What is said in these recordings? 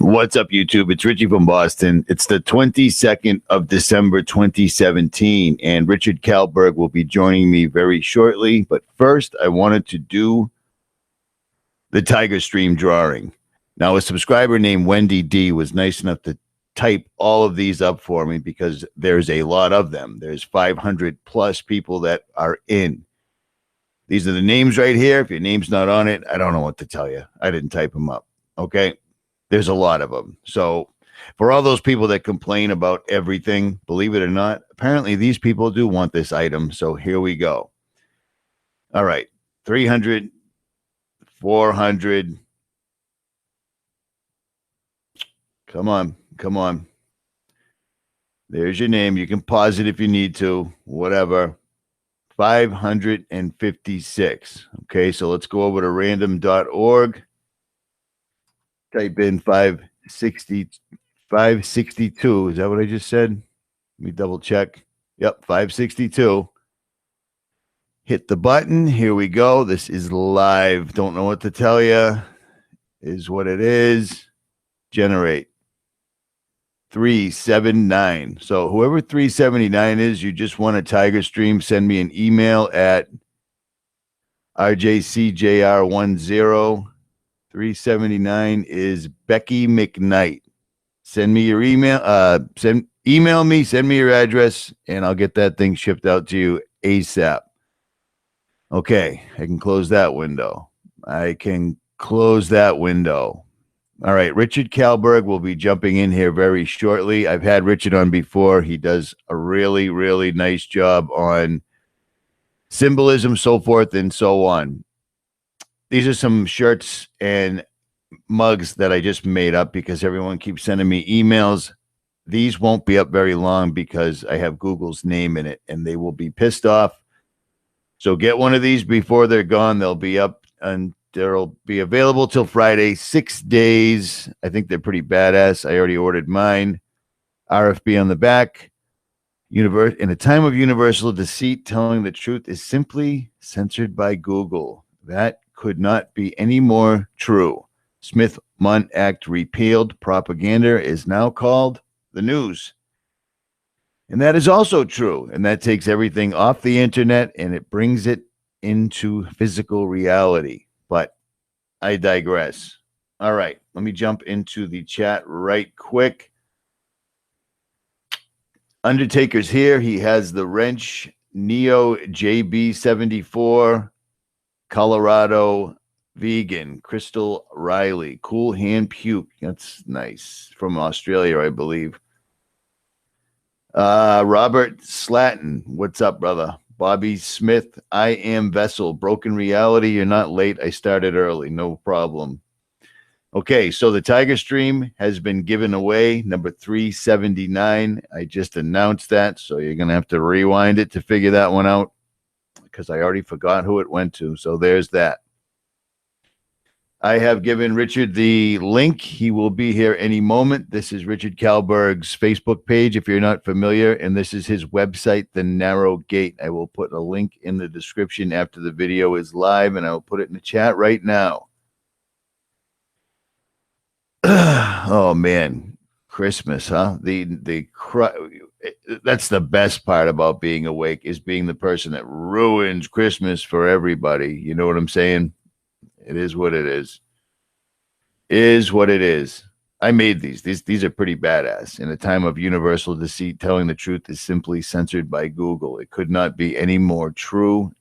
What's up, YouTube? It's Richie from Boston. It's the 22nd of December, 2017, and Richard Kallberg will be joining me very shortly. But first, I wanted to do the Tiger Stream drawing. Now, a subscriber named Wendy D was nice enough to type all of these up for me because there's a lot of them. There's 500 plus people that are in. These are the names right here. If your name's not on it, I don't know what to tell you. I didn't type them up. Okay? There's a lot of them. So for all those people that complain about everything, believe it or not, apparently these people do want this item. So here we go. All right. 300, 400. Come on. Come on. There's your name. You can pause it if you need to. Whatever. 556. Okay, so let's go over to random.org. Type in 562. Is that what I just said? Let me double check. Yep, 562. Hit the button. Here we go. This is live. Don't know what to tell you. Is what it is. Generate. 379. So whoever 379 is, you just want a Tiger Stream, send me an email at rjcjr10. 379 is 𝗦𝗵𝗿𝗲𝗱. Send me your email. Email me, send me your address, and I'll get that thing shipped out to you ASAP. Okay, I can close that window. I can close that window. All right, Richard Kallberg will be jumping in here very shortly. I've had Richard on before. He does a really, really nice job on symbolism, so forth and so on. These are some shirts and mugs that I just made up because everyone keeps sending me emails. These won't be up very long because I have Google's name in it, and they will be pissed off. So get one of these before they're gone. They'll be up and they'll be available till Friday, 6 days. I think they're pretty badass. I already ordered mine. RFB on the back. In a time of universal deceit, telling the truth is simply censored by Google. That could not be any more true. 𝗦𝗵𝗿𝗶 Act repealed. Propaganda is now called the news. And that is also true. And that takes everything off the internet and it brings it into physical reality. But I digress. All right, let me jump into the chat right quick. Undertaker's here. He has the wrench Neo JB74, Colorado Vegan, Crystal Riley, Cool Hand Puke. That's nice. From Australia, I believe. Robert Slatton. What's up, brother? Bobby Smith, I am Vessel. Broken Reality, you're not late. I started early. No problem. Okay, so the Tiger Stream has been given away, number 379. I just announced that, so you're going to have to rewind it to figure that one out because I already forgot who it went to. So there's that. I have given Richard the link. He will be here any moment. This is Richard Kallberg's Facebook page, if you're not familiar, and this is his website, The Narrow Gate. I will put a link in the description after the video is live, and I will put it in the chat right now. Oh, man. Christmas, huh? That's the best part about being awake, is being the person that ruins Christmas for everybody. You know what I'm saying? It is what it is. Is what it is. I made these. These are pretty badass. In a time of universal deceit, telling the truth is simply censored by Google. It could not be any more true.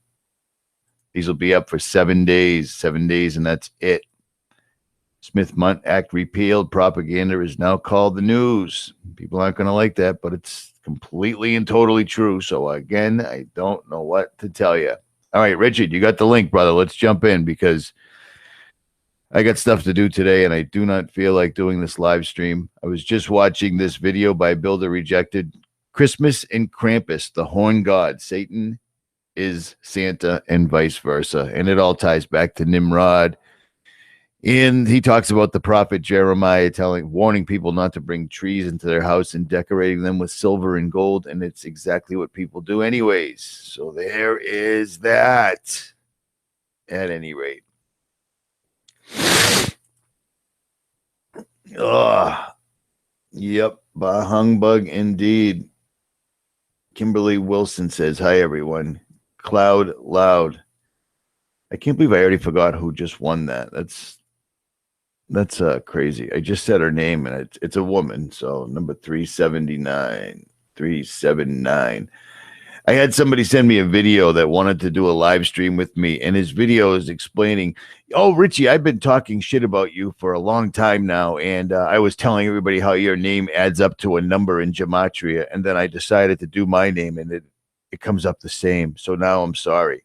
These will be up for 7 days. 7 days, and that's it. 𝗦𝗵𝗿𝗶 Act repealed. Propaganda is now called the news. People aren't going to like that, but it's completely and totally true. So, again, I don't know what to tell you. All right, Richard, you got the link, brother. Let's jump in because I got stuff to do today, and I do not feel like doing this live stream. I was just watching this video by Builder Rejected. Christmas and Krampus, the horn god. Satan is Santa and vice versa. And it all ties back to Nimrod. And he talks about the prophet Jeremiah warning people not to bring trees into their house and decorating them with silver and gold. And it's exactly what people do anyways. So there is that. At any rate. Oh, yep. Humbug indeed. Kimberly Wilson says, hi, everyone. Cloud Loud. I can't believe I already forgot who just won that. That's crazy. I just said her name, and it's a woman. So number 379, 379. I had somebody send me a video that wanted to do a live stream with me, and his video is explaining, oh, Richie, I've been talking shit about you for a long time now, and I was telling everybody how your name adds up to a number in gematria, and then I decided to do my name, and it comes up the same. So now I'm sorry.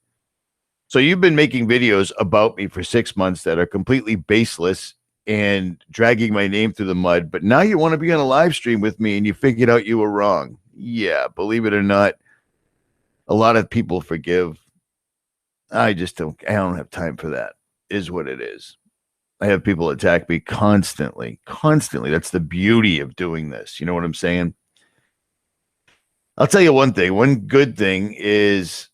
So you've been making videos about me for 6 months that are completely baseless and dragging my name through the mud, but now you want to be on a live stream with me, and you figured out you were wrong. Yeah, believe it or not, a lot of people forgive. I don't have time for that. Is what it is. I have people attack me constantly. That's the beauty of doing this. You know what I'm saying? I'll tell you one thing. One good thing is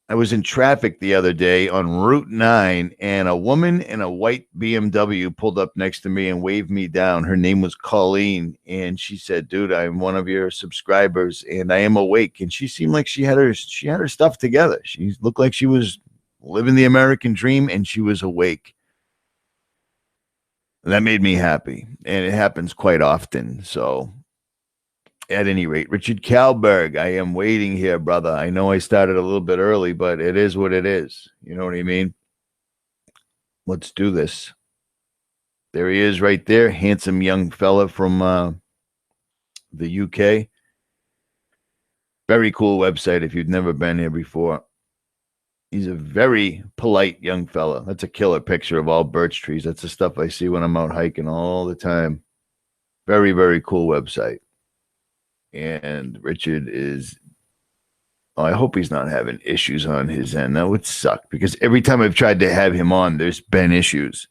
I was in traffic the other day on Route 9, and a woman in a white BMW pulled up next to me and waved me down. Her name was Colleen, and she said, dude, I'm one of your subscribers, and I am awake. And she seemed like she had her stuff together. She looked like she was living the American dream, and she was awake. That made me happy, and it happens quite often. So at any rate, Richard Kallberg, I am waiting here, brother. I know I started a little bit early, but it is what it is. You know what I mean? Let's do this. There he is right there. Handsome young fella from the UK. Very cool website if you've never been here before. He's a very polite young fella. That's a killer picture of all birch trees. That's the stuff I see when I'm out hiking all the time. Very, very cool website. And Richard is, I hope he's not having issues on his end. That would suck, because every time I've tried to have him on, there's been issues.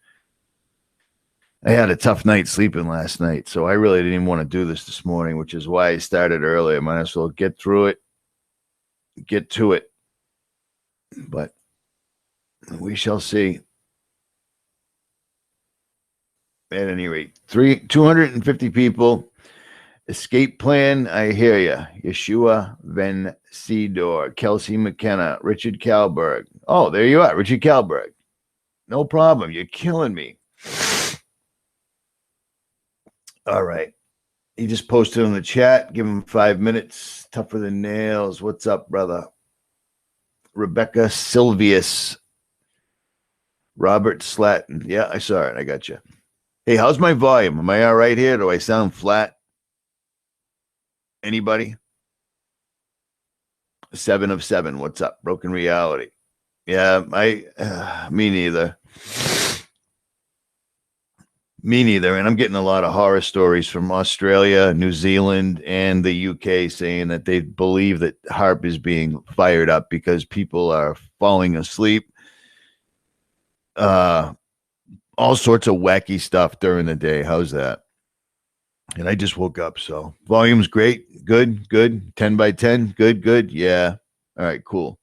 I had a tough night sleeping last night, so I really didn't even want to do this morning, which is why I started early. I might as well get through it, get to it. But we shall see. At any rate, 250 people. Escape plan, I hear you. 𝗗𝗲𝗰𝗲𝗍𝗲𝗿, Kelsey McKenna, Richard Kallberg. Oh, there you are, Richard Kallberg. No problem. You're killing me. All right. He just posted on the chat. Give him 5 minutes. Tougher than nails. What's up, brother? Rebecca Silvius. Robert Slatton. Yeah, I saw it. I got you. Hey, how's my volume? Am I all right here? Do I sound flat? Anybody? 7 of 7. What's up? Broken reality. Yeah, me neither. Me neither. And I'm getting a lot of horror stories from Australia, New Zealand, and the UK saying that they believe that HAARP is being fired up because people are falling asleep. All sorts of wacky stuff during the day. How's that? And I just woke up, so volume's great. Good. 10 by 10. Good. Yeah. All right, cool.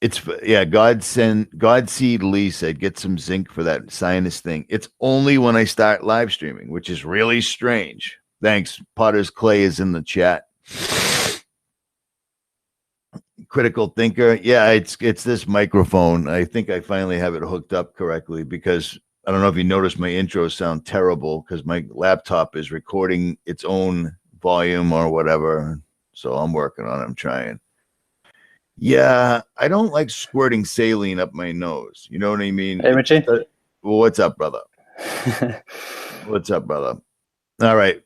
It's, yeah, Godseed Lee said, get some zinc for that sinus thing. It's only when I start live streaming, which is really strange. Thanks. Potter's Clay is in the chat. Critical thinker. Yeah, it's this microphone. I think I finally have it hooked up correctly, because I don't know if you noticed my intros sound terrible because my laptop is recording its own volume or whatever. So I'm working on it. I'm trying. Yeah, I don't like squirting saline up my nose. You know what I mean? Hey, Richie. Well, what's up, brother? What's up, brother? All right.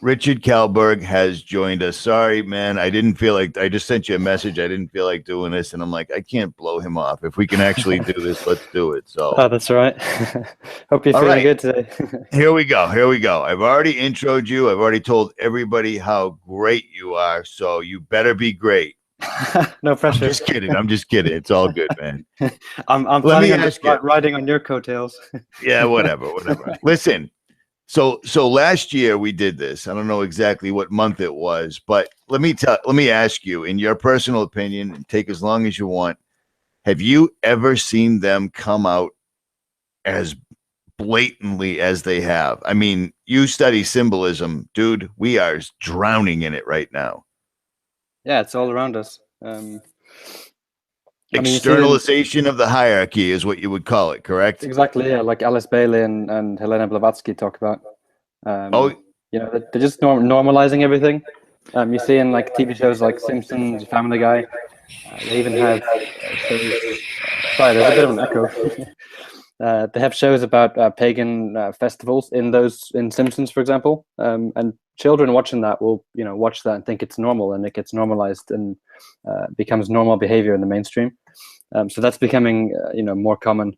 Richard Kallberg has joined us. Sorry, man. I didn't feel like, I just sent you a message. I didn't feel like doing this. And I'm like, I can't blow him off. If we can actually do this, let's do it. So, oh, that's all right. Hope you're feeling good today. Here we go. I've already introed you. I've already told everybody how great you are. So you better be great. No pressure. I'm just kidding. It's all good, man. I'm planning on just riding on your coattails. Yeah, whatever. Listen. So last year we did this. I don't know exactly what month it was, but let me ask you, in your personal opinion, and take as long as you want, have you ever seen them come out as blatantly as they have. I mean, you study symbolism, dude. We are drowning in it right now. Yeah, it's all around us. Externalization of the hierarchy is what you would call it, correct? Exactly, yeah, like Alice Bailey and 𝗗𝗵𝗿𝗶𝗍𝗶 talk about. You know, they're just normalizing everything. You see in like TV shows like Simpsons, Family Guy. They even have shows. Sorry, there's a bit of an echo. They have shows about pagan festivals in Simpsons, for example, and children watching that will watch that and think it's normal, and it gets normalized and becomes normal behavior in the mainstream. So that's becoming more common,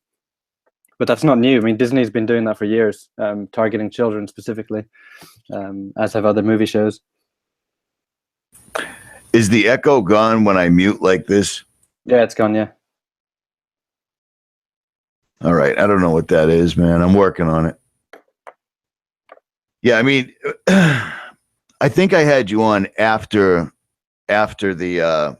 but that's not new. I mean, Disney's been doing that for years, targeting children specifically, as have other movie shows. Is the echo gone when I mute like this? Yeah, it's gone. Yeah. All right. I don't know what that is, man. I'm working on it. Yeah, I mean, I think I had you on after the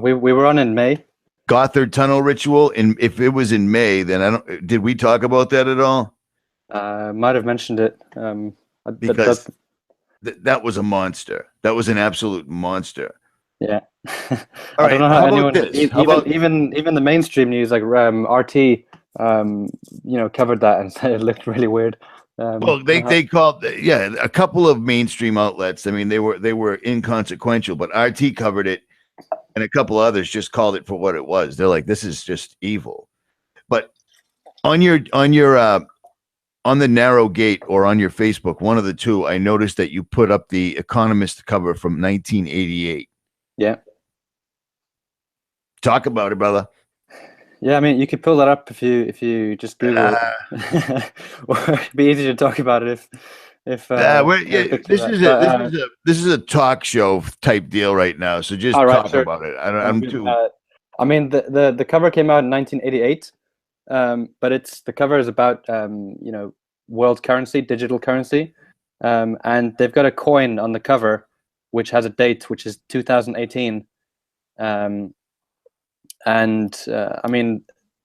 we were on in May. Gotthard tunnel ritual, and if it was in May, then did we talk about that at all? Might have mentioned it. Because that was a monster. That was an absolute monster. Yeah. All right. I don't know how anyone, even the mainstream news like RT, covered that and said it looked really weird. Well, they called a couple of mainstream outlets. I mean, they were inconsequential, but RT covered it, and a couple others just called it for what it was. They're like, this is just evil. But on the narrow gate or on your Facebook, one of the two, I noticed that you put up the Economist cover from 1988. Yeah. Talk about it, brother. Yeah, I mean, you could pull that up if you just Google it. Or it'd be easy to talk about it if this is a talk show type deal right now. So just talk about it. I mean, the cover came out in 1988, but the cover is about world currency, digital currency, and they've got a coin on the cover which has a date, which is 2018. I mean,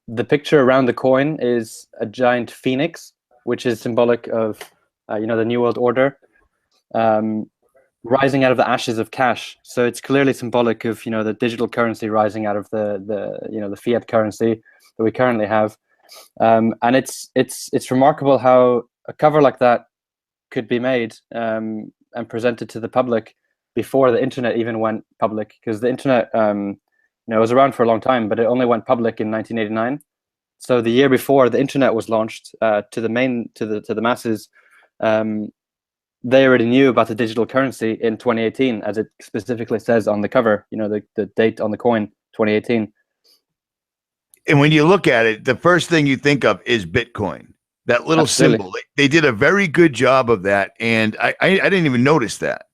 the picture around the coin is a giant phoenix, which is symbolic of, the New World Order, rising out of the ashes of cash. So it's clearly symbolic of, the digital currency rising out of the fiat currency that we currently have. And it's remarkable how a cover like that could be made and presented to the public before the internet even went public, because the internet it was around for a long time, but it only went public in 1989. So the year before the internet was launched to the masses, they already knew about the digital currency in 2018, as it specifically says on the cover. The date on the coin, 2018. And when you look at it, the first thing you think of is Bitcoin. That little symbol. They did a very good job of that, and I didn't even notice that.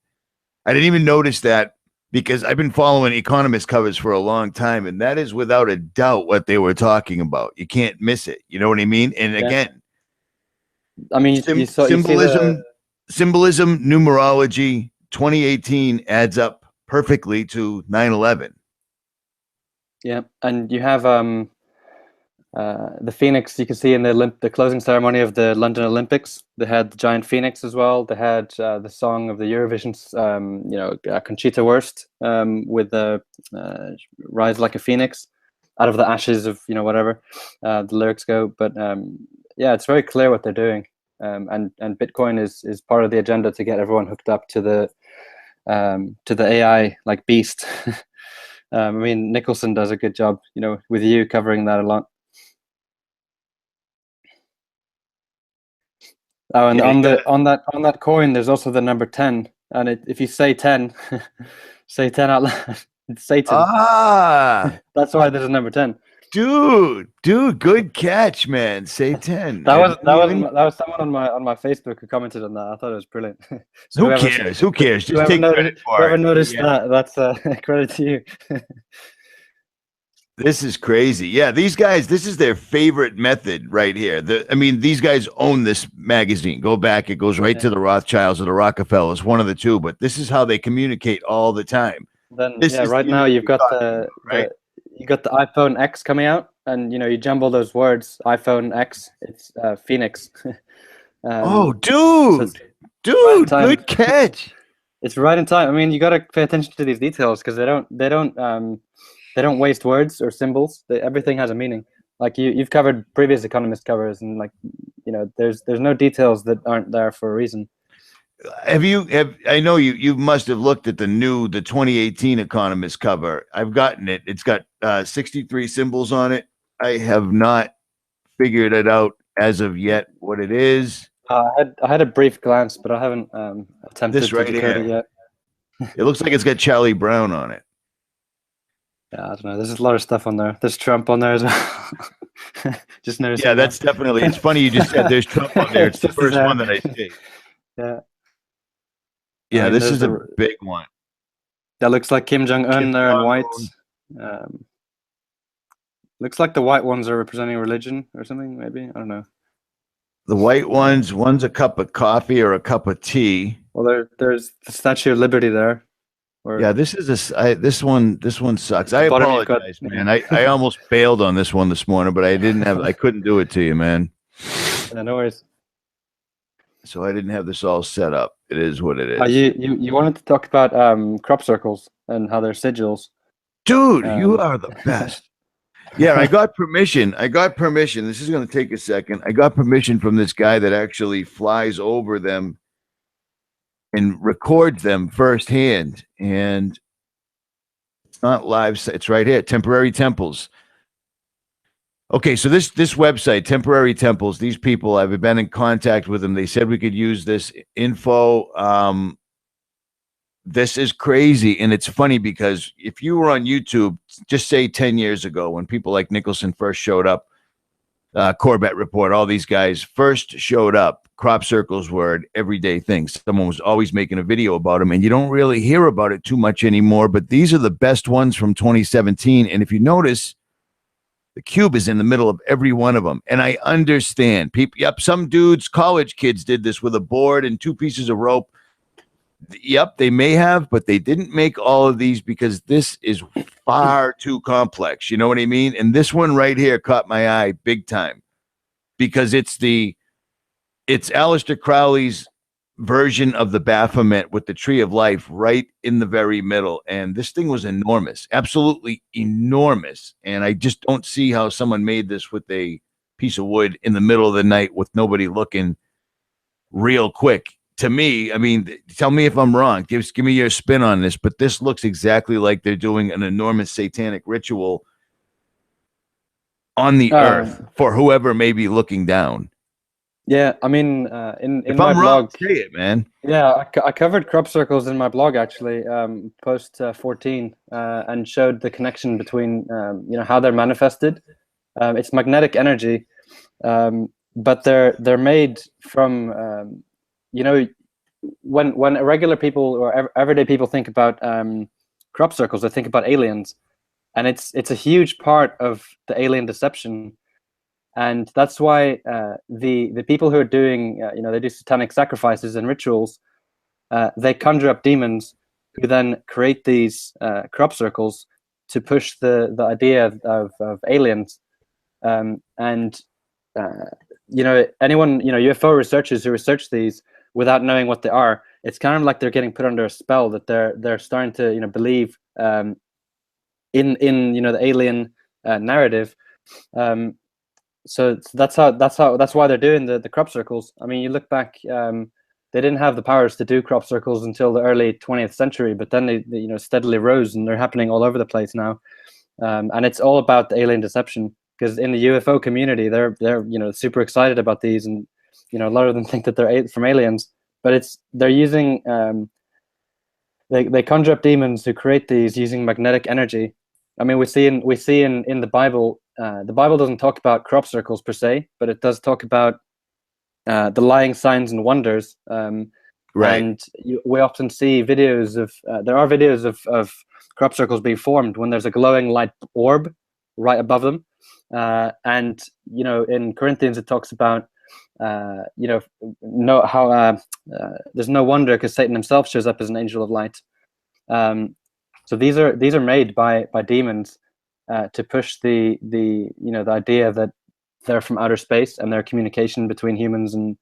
I didn't even notice that because I've been following Economist covers for a long time, and that is without a doubt what they were talking about. You can't miss it. You know what I mean? And again, I mean, symbolism, numerology, 2018 adds up perfectly to 9/11. Yeah, and you have the phoenix you can see in the closing ceremony of the London Olympics. They had the giant phoenix as well. They had the song of the Eurovision, Conchita Wurst, with the rise like a phoenix out of the ashes of whatever the lyrics go. But yeah, it's very clear what they're doing, and Bitcoin is part of the agenda to get everyone hooked up to the AI like beast. I mean, Nicholson does a good job, with you covering that a lot. Oh, and on that coin, there's also the number 10, and if you say 10, say 10 out loud. It's Satan. That's why there's a number 10. Dude, good catch, man. Say 10. That was someone on my Facebook who commented on that. I thought it was brilliant. So Who cares? Just take credit for it. Whoever noticed that, that's credit to you. This is crazy. Yeah, these guys, this is their favorite method right here. I mean, these guys own this magazine. Go back, it goes right to the Rothschilds or the Rockefellers, one of the two, but this is how they communicate all the time. Then right now you've got the iPhone X coming out, and you jumble those words, iPhone X, it's Phoenix. Oh, So dude, right in time. good catch. It's right in time. I mean, you got to pay attention to these details because they don't waste words or symbols. Everything has a meaning. Like you've covered previous Economist covers, and like there's no details that aren't there for a reason. I know you must have looked at the 2018 Economist cover. I've gotten it. It's got 63 symbols on it. I have not figured it out as of yet what it is. I had a brief glance, but I haven't attempted This right to decode it yet. It looks like it's got Charlie Brown on it. Yeah, I don't know. There's a lot of stuff on there. There's Trump on there as well. Just noticed. Yeah, that's definitely. It's funny you just said there's Trump on there. It's the first one that I see. Yeah. Yeah, this is a big one. That looks like Kim Jong-un there in white. Looks like the white ones are representing religion or something, maybe. I don't know. The white ones, one's a cup of coffee or a cup of tea. Well, there's the Statue of Liberty there. Yeah, this one sucks. I apologize, man. I almost failed on this one this morning, but I couldn't do it to you, man. Yeah, no worries. So I didn't have this all set up. It is what it is. You wanted to talk about crop circles and how they're sigils. Dude, you are the best. Yeah, I got permission. This is going to take a second. I got permission from this guy that actually flies over them and records them firsthand. And it's not live. It's right here. Temporary temples. Okay, so this website, Temporary Temples, these people, I've been in contact with them. They said we could use this info. This is crazy. And it's funny because if you were on YouTube, just say 10 years ago, when people like Nicholson first showed up, Corbett Report, all these guys first showed up, crop circles were an everyday thing. Someone was always making a video about them, and you don't really hear about it too much anymore. But these are the best ones from 2017. And if you notice, the cube is in the middle of every one of them. And I understand people. Yep, some dudes, college kids did this with a board and 2 pieces of rope. Yep, they may have, but they didn't make all of these because this is far too complex. You know what I mean? And this one right here caught my eye big time because it's Aleister Crowley's version of the Baphomet with the Tree of Life right in the very middle. And this thing was enormous, absolutely enormous. And I just don't see how someone made this with a piece of wood in the middle of the night with nobody looking real quick. To me, I mean, tell me if I'm wrong. Give me your spin on this, but this looks exactly like they're doing an enormous satanic ritual on the earth for whoever may be looking down. Yeah, I mean, in if my I'm blog, wrong, say it, man. Yeah, I covered crop circles in my blog actually, post 14, and showed the connection between how they're manifested. It's magnetic energy, but they're made from when regular people or everyday people think about crop circles, they think about aliens, and it's a huge part of the alien deception. And that's why the people who are doing, they do satanic sacrifices and rituals, they conjure up demons who then create these crop circles to push the idea of aliens. Anyone, UFO researchers who research these without knowing what they are, it's kind of like they're getting put under a spell that they're starting to believe in the alien narrative. So that's why they're doing the crop circles. I mean, you look back, they didn't have the powers to do crop circles until the early 20th century, but then they steadily rose, and they're happening all over the place now. And it's all about the alien deception, because in the UFO community, they're super excited about these, and a lot of them think that they're from aliens, but they're using they conjure up demons who create these using magnetic energy. I mean, we see in the Bible. The Bible doesn't talk about crop circles per se, but it does talk about the lying signs and wonders. Right. And we often see videos of there are videos of crop circles being formed when there's a glowing light orb right above them. And in Corinthians it talks about there's no wonder because Satan himself shows up as an angel of light. So these are made by demons. to push the idea that they're from outer space and their communication between humans and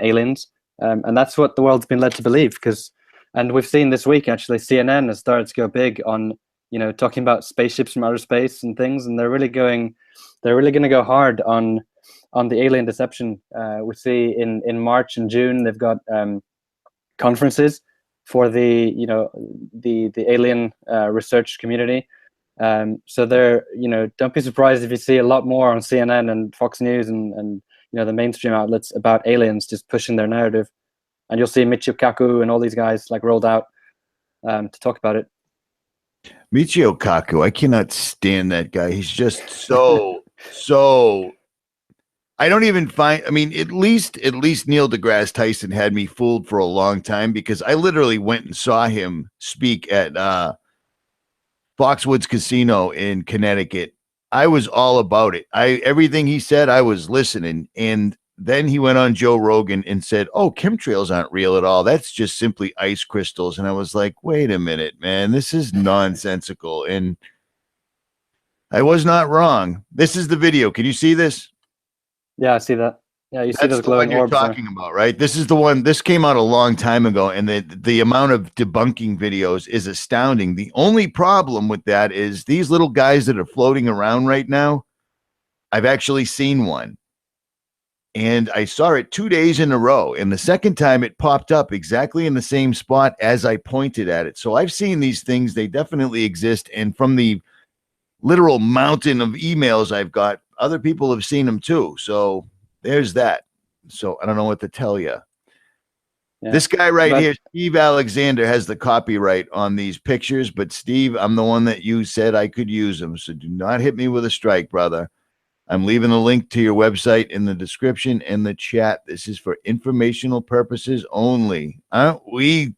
aliens, and that's what the world's been led to believe. And we've seen this week actually CNN has started to go big on talking about spaceships from outer space and things, and they're really going to go hard on the alien deception. We see in March and June they've got conferences for the alien research community. So they're don't be surprised if you see a lot more on CNN and Fox News and the mainstream outlets about aliens just pushing their narrative, and you'll see Michio Kaku and all these guys like rolled out to talk about it. Michio Kaku, I cannot stand that guy. He's just so. I don't even find. I mean, at least Neil deGrasse Tyson had me fooled for a long time, because I literally went and saw him speak at Foxwoods Casino in Connecticut. I was all about it. Everything he said, I was listening. And then he went on Joe Rogan and said, "Oh, chemtrails aren't real at all. That's just simply ice crystals." And I was like, "Wait a minute, man. This is nonsensical." And I was not wrong. This is the video. Can you see this? Yeah, I see that. Yeah, you see those glowing orbs. That's the one you're talking about, right? This is the one. This came out a long time ago, and the amount of debunking videos is astounding. The only problem with that is these little guys that are floating around right now. I've actually seen one, and I saw it 2 days in a row. And the second time it popped up exactly in the same spot as I pointed at it. So I've seen these things. They definitely exist. And from the literal mountain of emails I've got, other people have seen them too. So there's that. So I don't know what to tell you. Yeah. This guy right here, Steve Alexander, has the copyright on these pictures. But Steve, I'm the one that you said I could use them. So do not hit me with a strike, brother. I'm leaving a link to your website in the description and the chat. This is for informational purposes only. Aren't we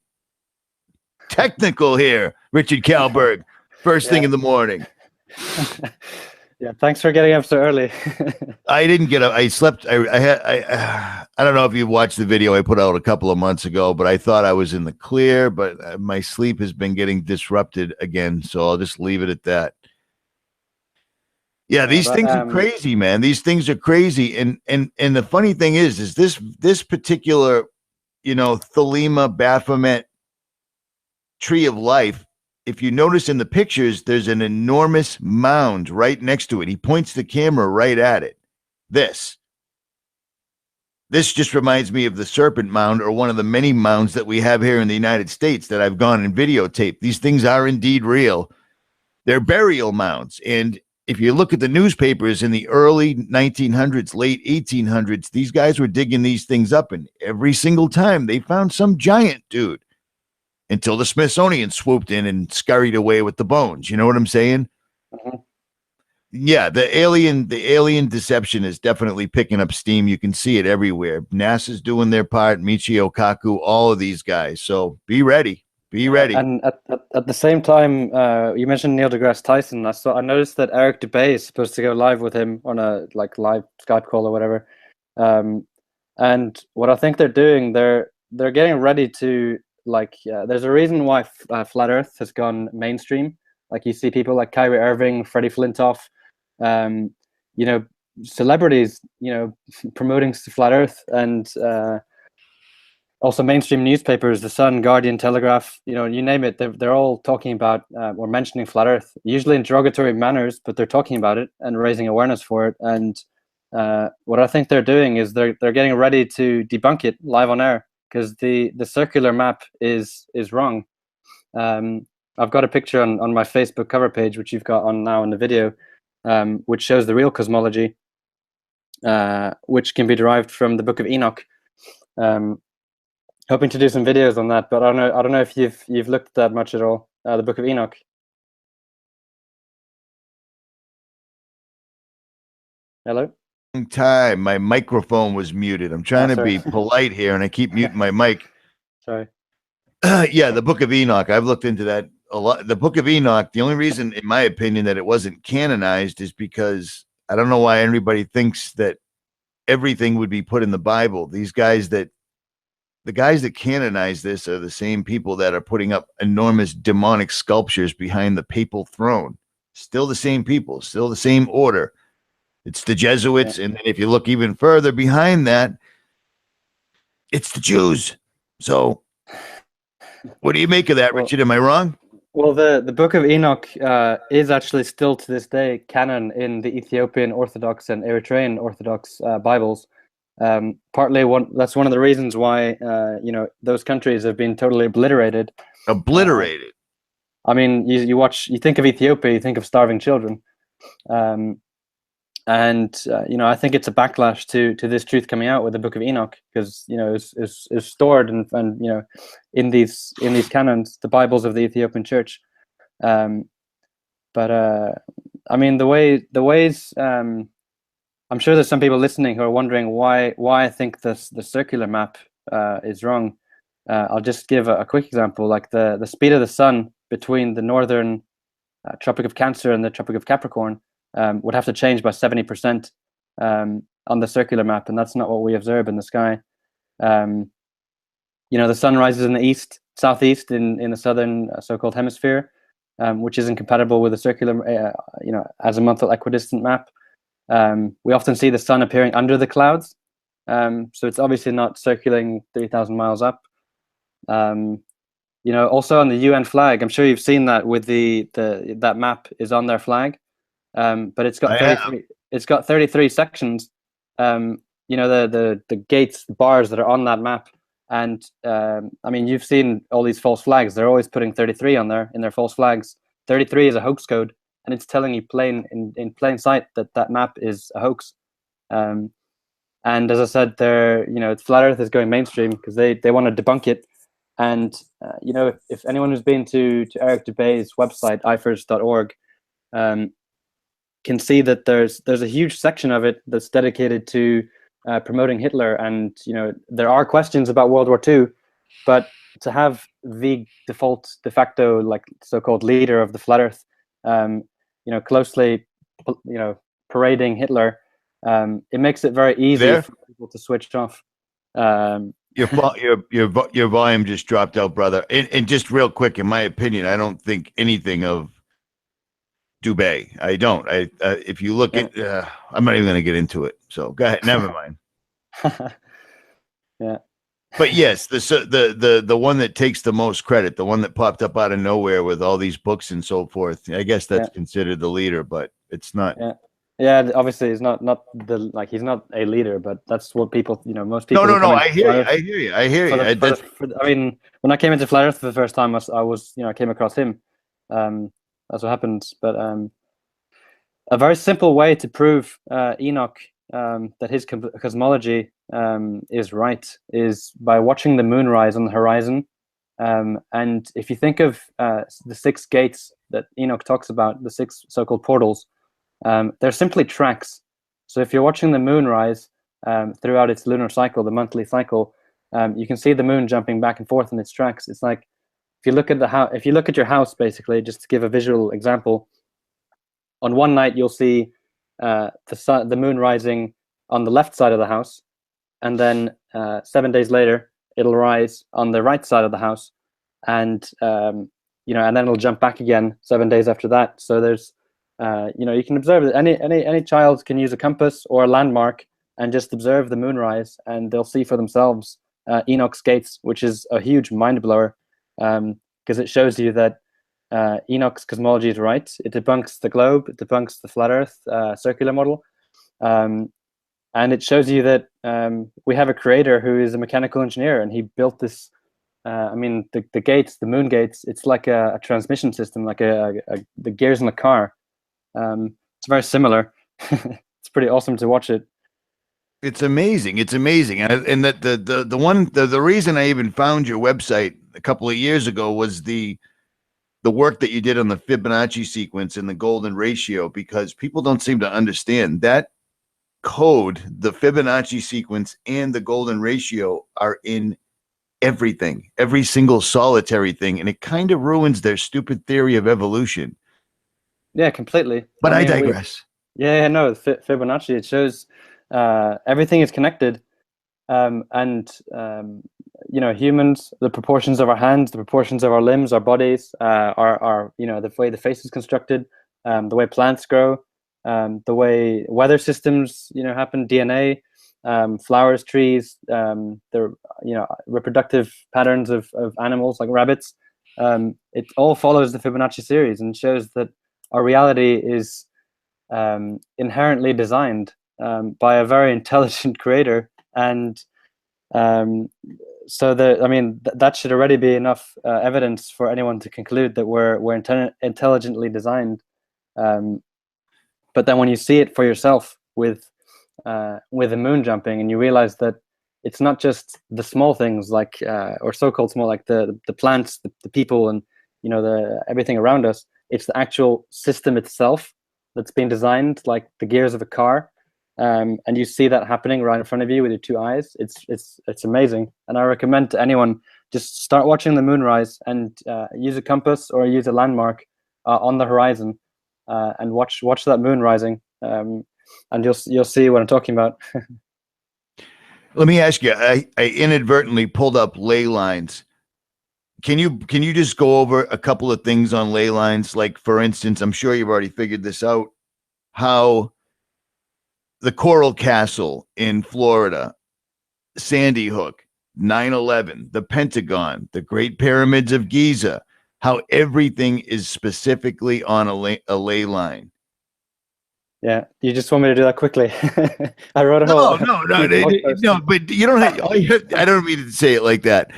technical here, Richard Kallberg? First thing in the morning. Yeah, thanks for getting up so early. I didn't get up. I slept. I don't know if you watched the video I put out a couple of months ago, but I thought I was in the clear, but my sleep has been getting disrupted again. So I'll just leave it at that. Yeah, these things are crazy, man. These things are crazy. And the funny thing is this particular, 𝗦𝗵𝗿𝗲𝗱 tree of life. If you notice in the pictures, there's an enormous mound right next to it. He points the camera right at it. This just reminds me of the serpent mound, or one of the many mounds that we have here in the United States that I've gone and videotaped. These things are indeed real. They're burial mounds. And if you look at the newspapers in the early 1900s, late 1800s, these guys were digging these things up, and every single time they found some giant dude. Until the Smithsonian swooped in and scurried away with the bones. You know what I'm saying? Mm-hmm. Yeah, the alien deception is definitely picking up steam. You can see it everywhere. NASA's doing their part, Michio Kaku, all of these guys. So be ready. Be ready. And at the same time, you mentioned Neil deGrasse Tyson. I noticed that Eric Dubay is supposed to go live with him on a live Skype call or whatever. And what I think they're doing, they're getting ready to there's a reason why Flat Earth has gone mainstream. Like you see people like Kyrie Irving, Freddie Flintoff, celebrities, promoting Flat Earth, and also mainstream newspapers, The Sun, Guardian, Telegraph, you name it. They're all talking about or mentioning Flat Earth, usually in derogatory manners, but they're talking about it and raising awareness for it. And what I think they're doing is they're getting ready to debunk it live on air. Because the circular map is wrong. I've got a picture on my Facebook cover page, which you've got on now in the video, which shows the real cosmology, which can be derived from the Book of Enoch. Hoping to do some videos on that, but I don't know if you've looked at that much at all. The Book of Enoch. Hello? Time my microphone was muted. I'm trying to be polite here, and I keep muting my mic. Sorry. Yeah, the Book of Enoch. I've looked into that a lot. The Book of Enoch. The only reason, in my opinion, that it wasn't canonized is because I don't know why everybody thinks that everything would be put in the Bible. The guys that canonize this are the same people that are putting up enormous demonic sculptures behind the papal throne. Still the same people, still the same order. It's the Jesuits. And then if you look even further behind that, it's the Jews. So what do you make of that, Richard? Am I wrong? Well, the Book of Enoch is actually still to this day canon in the Ethiopian Orthodox and Eritrean Orthodox Bibles. Partly that's one of the reasons why those countries have been totally obliterated. Obliterated. I mean, you think of Ethiopia, you think of starving children, and I think it's a backlash to this truth coming out with the Book of Enoch, because is stored and in these canons, the Bibles of the Ethiopian Church. But I mean, the ways. I'm sure there's some people listening who are wondering why I think the circular map is wrong. I'll just give a quick example. Like the speed of the sun between the northern Tropic of Cancer and the Tropic of Capricorn would have to change by 70% on the circular map, and that's not what we observe in the sky. The sun rises in the east, southeast in the southern so-called hemisphere, which is incompatible with the circular, azimuthal equidistant map. We often see the sun appearing under the clouds, so it's obviously not circling 3,000 miles up. Also on the UN flag, I'm sure you've seen that with that map is on their flag, but it's got 33. It's got 33 sections. The gates, the bars that are on that map, and I mean, you've seen all these false flags. They're always putting 33 on there in their false flags. 33 is a hoax code, and it's telling you in plain sight that map is a hoax. And as I said, Flat Earth is going mainstream because they want to debunk it. And if anyone who's been to Eric Dubé's website, ifers.org, can see that there's a huge section of it that's dedicated to promoting Hitler. And there are questions about World War II, but to have the de facto, like so-called leader of the Flat Earth, closely, parading Hitler, it makes it very easy for people to switch off. Your volume just dropped out, brother. And just real quick, in my opinion, I don't think anything of Dubé. I don't. If you look at, I'm not even going to get into it. So go ahead. Never mind. Yeah. But yes, the one that takes the most credit, the one that popped up out of nowhere with all these books and so forth. I guess that's considered the leader, but it's not. Yeah, obviously he's not he's not a leader, but that's what people, most people. No. I hear you. I mean, when I came into Flat Earth for the first time, I came across him. That's what happened. But a very simple way to prove Enoch that his cosmology is right is by watching the moon rise on the horizon. And if you think of the 6 gates that Enoch talks about, the 6 so-called portals, they're simply tracks. So if you're watching the moon rise throughout its lunar cycle, the monthly cycle, you can see the moon jumping back and forth in its tracks. It's like if you look at your house, basically, just to give a visual example, on one night you'll see the moon rising on the left side of the house, and then 7 days later it'll rise on the right side of the house, and and then it'll jump back again 7 days after that. So there's you can observe that any child can use a compass or a landmark and just observe the moonrise, and they'll see for themselves Enoch's gates, which is a huge mind blower, because it shows you that Enoch's cosmology is right. It debunks the globe, it debunks the flat Earth circular model, and it shows you that we have a creator who is a mechanical engineer, and he built this. I mean, the gates, the moon gates, it's like a transmission system, like the gears in a car. It's very similar. It's pretty awesome to watch it. It's amazing. It's amazing. And that the reason I even found your website a couple of years ago was the work that you did on the Fibonacci sequence and the golden ratio, because people don't seem to understand that code, the Fibonacci sequence and the golden ratio are in everything, every single solitary thing. And it kind of ruins their stupid theory of evolution. Yeah, completely. But I digress. Fibonacci, it shows everything is connected, and humans, the proportions of our hands, the proportions of our limbs, our bodies, our the way the face is constructed, the way plants grow, the way weather systems, happen, DNA, flowers, trees, the reproductive patterns of animals like rabbits. It all follows the Fibonacci series and shows that our reality is inherently designed by a very intelligent creator, and so that should already be enough evidence for anyone to conclude that we're intelligently designed. But then when you see it for yourself with the moon jumping, and you realize that it's not just the small things like or so-called small, like the plants, the people, and everything around us. It's the actual system itself that's been designed, like the gears of a car. And you see that happening right in front of you with your two eyes. It's amazing, and I recommend to anyone, just start watching the moonrise and use a compass or use a landmark on the horizon, and watch that moon rising, and you'll see what I'm talking about. Let me ask you. I inadvertently pulled up Leylines. Can you just go over a couple of things on Leylines? Like, for instance, I'm sure you've already figured this out, how the Coral Castle in Florida, Sandy Hook, 9/11, the Pentagon, the Great Pyramids of Giza, how everything is specifically on a ley line. Yeah, you just want me to do that quickly? I wrote a No, whole no, but you don't have, I don't mean to say it like that.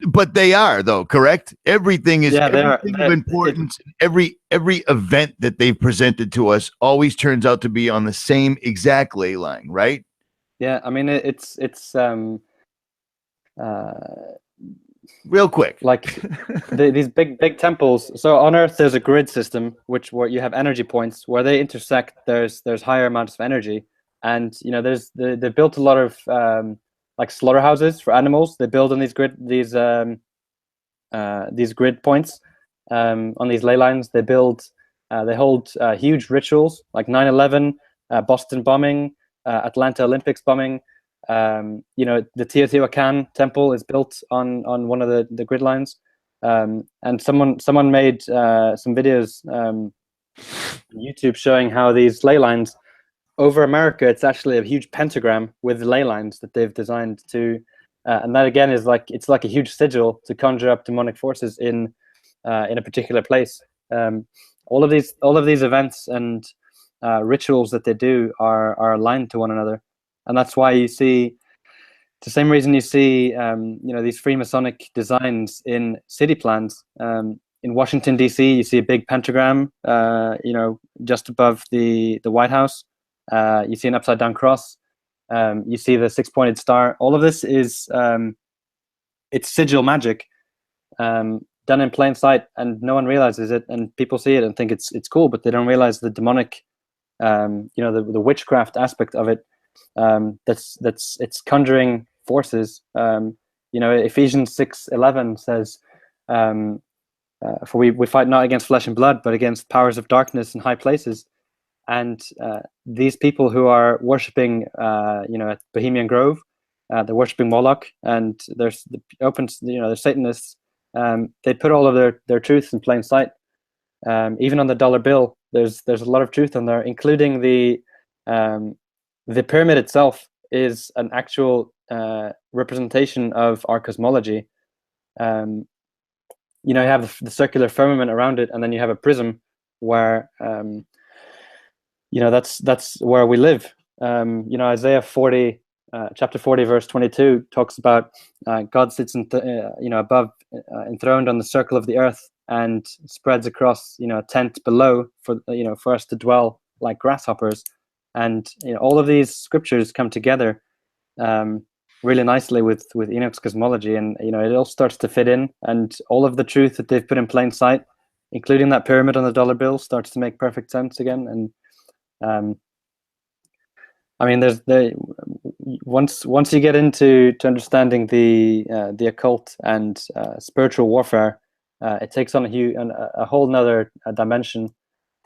But they are, though, correct? Everything is everything of importance. Every event that they've presented to us always turns out to be on the same exact ley line, right? Yeah, I mean it's real quick, like these big temples. So on Earth, there's a grid system where you have energy points where they intersect. There's higher amounts of energy, and they built a lot of like slaughterhouses for animals. They build on these grid points on these ley lines. They hold huge rituals like 9/11, Boston bombing, Atlanta Olympics bombing. The Teotihuacan temple is built on one of the grid lines, and someone made some videos on YouTube showing how these ley lines over America, it's actually a huge pentagram with ley lines that they've designed to, and that again is it's like a huge sigil to conjure up demonic forces in a particular place. All of these events and rituals that they do are aligned to one another, and that's why you see, the same reason you see these Freemasonic designs in city plans. In Washington D.C., you see a big pentagram, just above the White House. You see an upside down cross. You see the six-pointed star. All of this is it's sigil magic, done in plain sight, and no one realizes it. And people see it and think it's cool, but they don't realize the demonic, the witchcraft aspect of it. It's conjuring forces. Ephesians 6:11 says, "For we fight not against flesh and blood, but against powers of darkness in high places." And these people who are worshiping, at Bohemian Grove, they're worshiping Moloch, and they're Satanists. They put all of their truth in plain sight. Even on the dollar bill, there's a lot of truth on there, including the pyramid itself is an actual representation of our cosmology. You have the circular firmament around it, and then you have a prism where that's where we live. Isaiah 40, chapter 40, verse 22 talks about God sits above, enthroned on the circle of the earth, and spreads across a tent below for us to dwell like grasshoppers. And all of these scriptures come together really nicely with Enoch's cosmology, and it all starts to fit in, and all of the truth that they've put in plain sight, including that pyramid on the dollar bill, starts to make perfect sense again. And once you get into understanding the occult and spiritual warfare, it takes on a whole nother dimension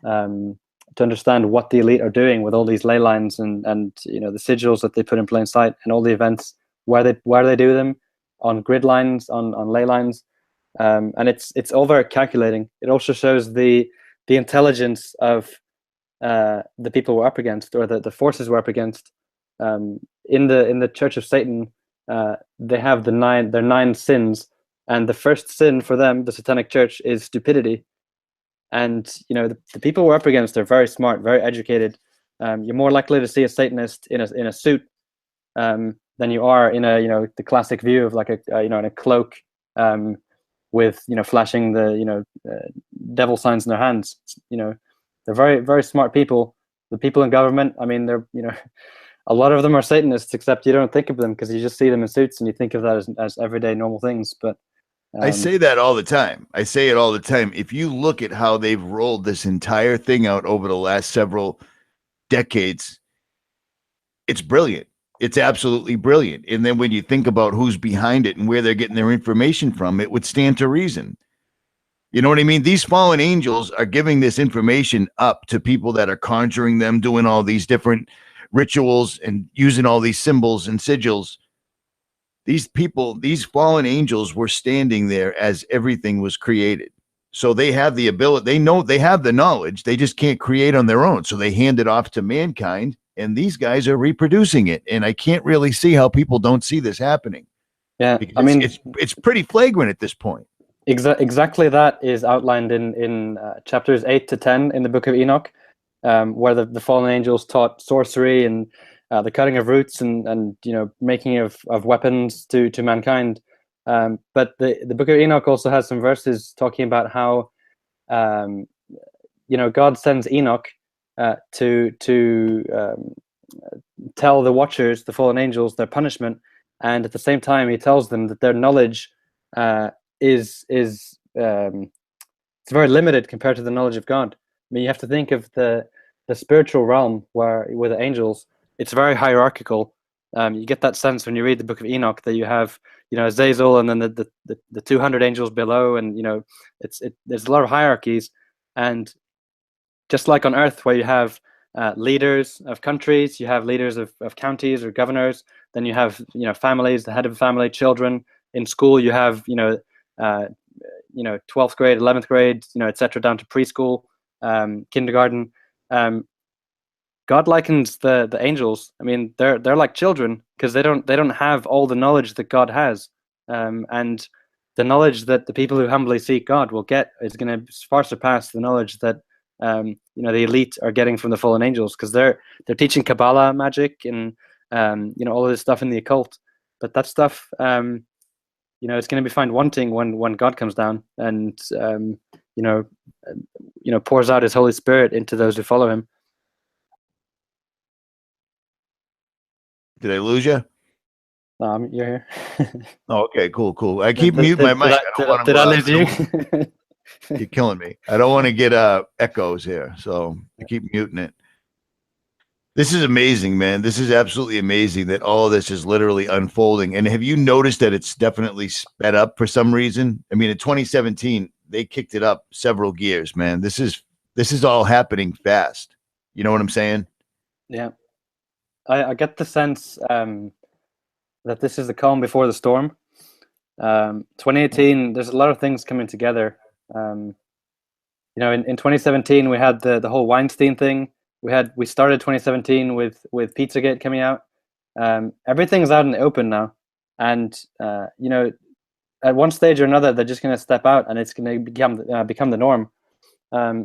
to understand what the elite are doing with all these ley lines and the sigils that they put in plain sight, and all the events where they do them on grid lines, on ley lines, and it's all very calculating. It also shows the the intelligence of the people we're up against, or the forces we're up against. In the Church of Satan, they have their 9 sins, and the first sin for them, the Satanic Church, is stupidity. And the people we're up against are very smart, very educated. You're more likely to see a Satanist in a suit than you are in the classic view of like in a cloak with flashing the devil signs in their hands. They're very, very smart people. The people in government, I mean, they're a lot of them are Satanists, except you don't think of them because you just see them in suits and you think of that as everyday normal things. But I say that all the time. I say it all the time. If you look at how they've rolled this entire thing out over the last several decades, it's brilliant. It's absolutely brilliant. And then when you think about who's behind it and where they're getting their information from, it would stand to reason. You know what I mean? These fallen angels are giving this information up to people that are conjuring them, doing all these different rituals and using all these symbols and sigils. These people, these fallen angels were standing there as everything was created. So they have the ability, they know they have the knowledge, they just can't create on their own. So they hand it off to mankind, and these guys are reproducing it. And I can't really see how people don't see this happening. Yeah, because I mean, it's pretty flagrant at this point. Exactly that is outlined in chapters 8 to 10 in the Book of Enoch, where the fallen angels taught sorcery and the cutting of roots and making of weapons to mankind. But the Book of Enoch also has some verses talking about how God sends Enoch to tell the watchers, the fallen angels, their punishment, and at the same time he tells them that their knowledge is it's very limited compared to the knowledge of God. I mean, you have to think of the spiritual realm with the angels. It's very hierarchical. You get that sense when you read the Book of Enoch that you have Azazel and then the 200 angels below, and there's a lot of hierarchies. And just like on Earth, where you have leaders of countries, you have leaders of counties or governors, then you have families, the head of a family, children. In school, you have 12th grade, 11th grade, etc., down to preschool, kindergarten. God likens the angels. I mean, they're like children because they don't have all the knowledge that God has, and the knowledge that the people who humbly seek God will get is going to far surpass the knowledge that the elite are getting from the fallen angels, because they're teaching Kabbalah magic and all of this stuff in the occult. But that stuff, it's going to be found wanting when God comes down and pours out His Holy Spirit into those who follow Him. Did I lose you? No, you're here. Oh, okay, cool. I keep muting my mic. Did I lose you? You're killing me. I don't want to get echoes here, so I keep muting it. This is amazing, man. This is absolutely amazing that all of this is literally unfolding. And have you noticed that it's definitely sped up for some reason? I mean, in 2017, they kicked it up several gears, man. This is all happening fast. You know what I'm saying? Yeah. I get the sense that this is the calm before the storm. 2018, there's a lot of things coming together. In 2017, we had the whole Weinstein thing. We started 2017 with Pizzagate coming out. Everything's out in the open now, and at one stage or another, they're just going to step out, and it's going to become the norm.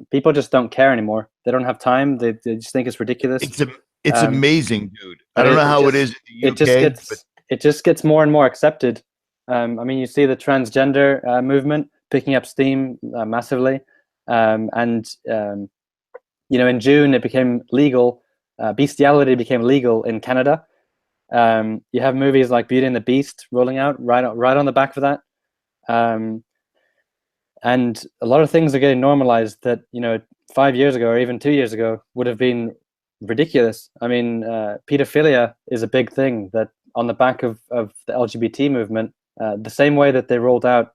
People just don't care anymore. They don't have time. They just think it's ridiculous. It's amazing, dude. I don't know how it is in the UK. It just gets more and more accepted. I mean, you see the transgender movement picking up steam massively, and in June it became legal. Bestiality became legal in Canada. You have movies like Beauty and the Beast rolling out right on the back of that, and a lot of things are getting normalized that 5 years ago or even 2 years ago would have been ridiculous. I mean, pedophilia is a big thing that on the back of the LGBT movement, the same way that they rolled out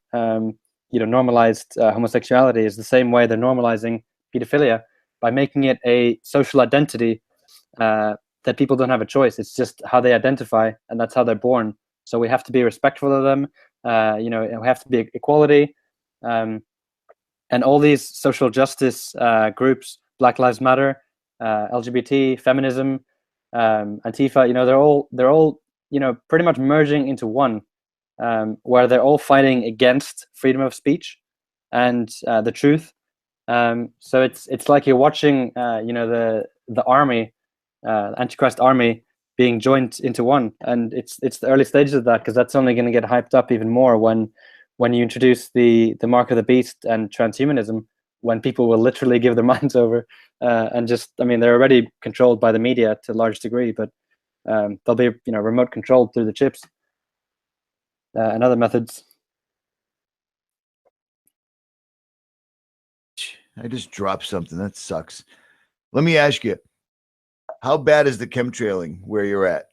normalized homosexuality is the same way they're normalizing pedophilia by making it a social identity that people don't have a choice. It's just how they identify, and that's how they're born. So we have to be respectful of them. We have to be equality. And all these social justice groups, Black Lives Matter, LGBT, feminism, Antifa, you know, they're all you know, pretty much merging into one, where they're all fighting against freedom of speech and the truth. So it's like you're watching, you know, the army, Antichrist army, being joined into one, and it's the early stages of that, because that's only going to get hyped up even more when you introduce the mark of the beast and transhumanism, when people will literally give their minds over, and just, I mean, they're already controlled by the media to a large degree, but they'll be, you know, remote controlled through the chips and other methods. I just dropped something. That sucks. Let me ask you, how bad is the chemtrailing where you're at?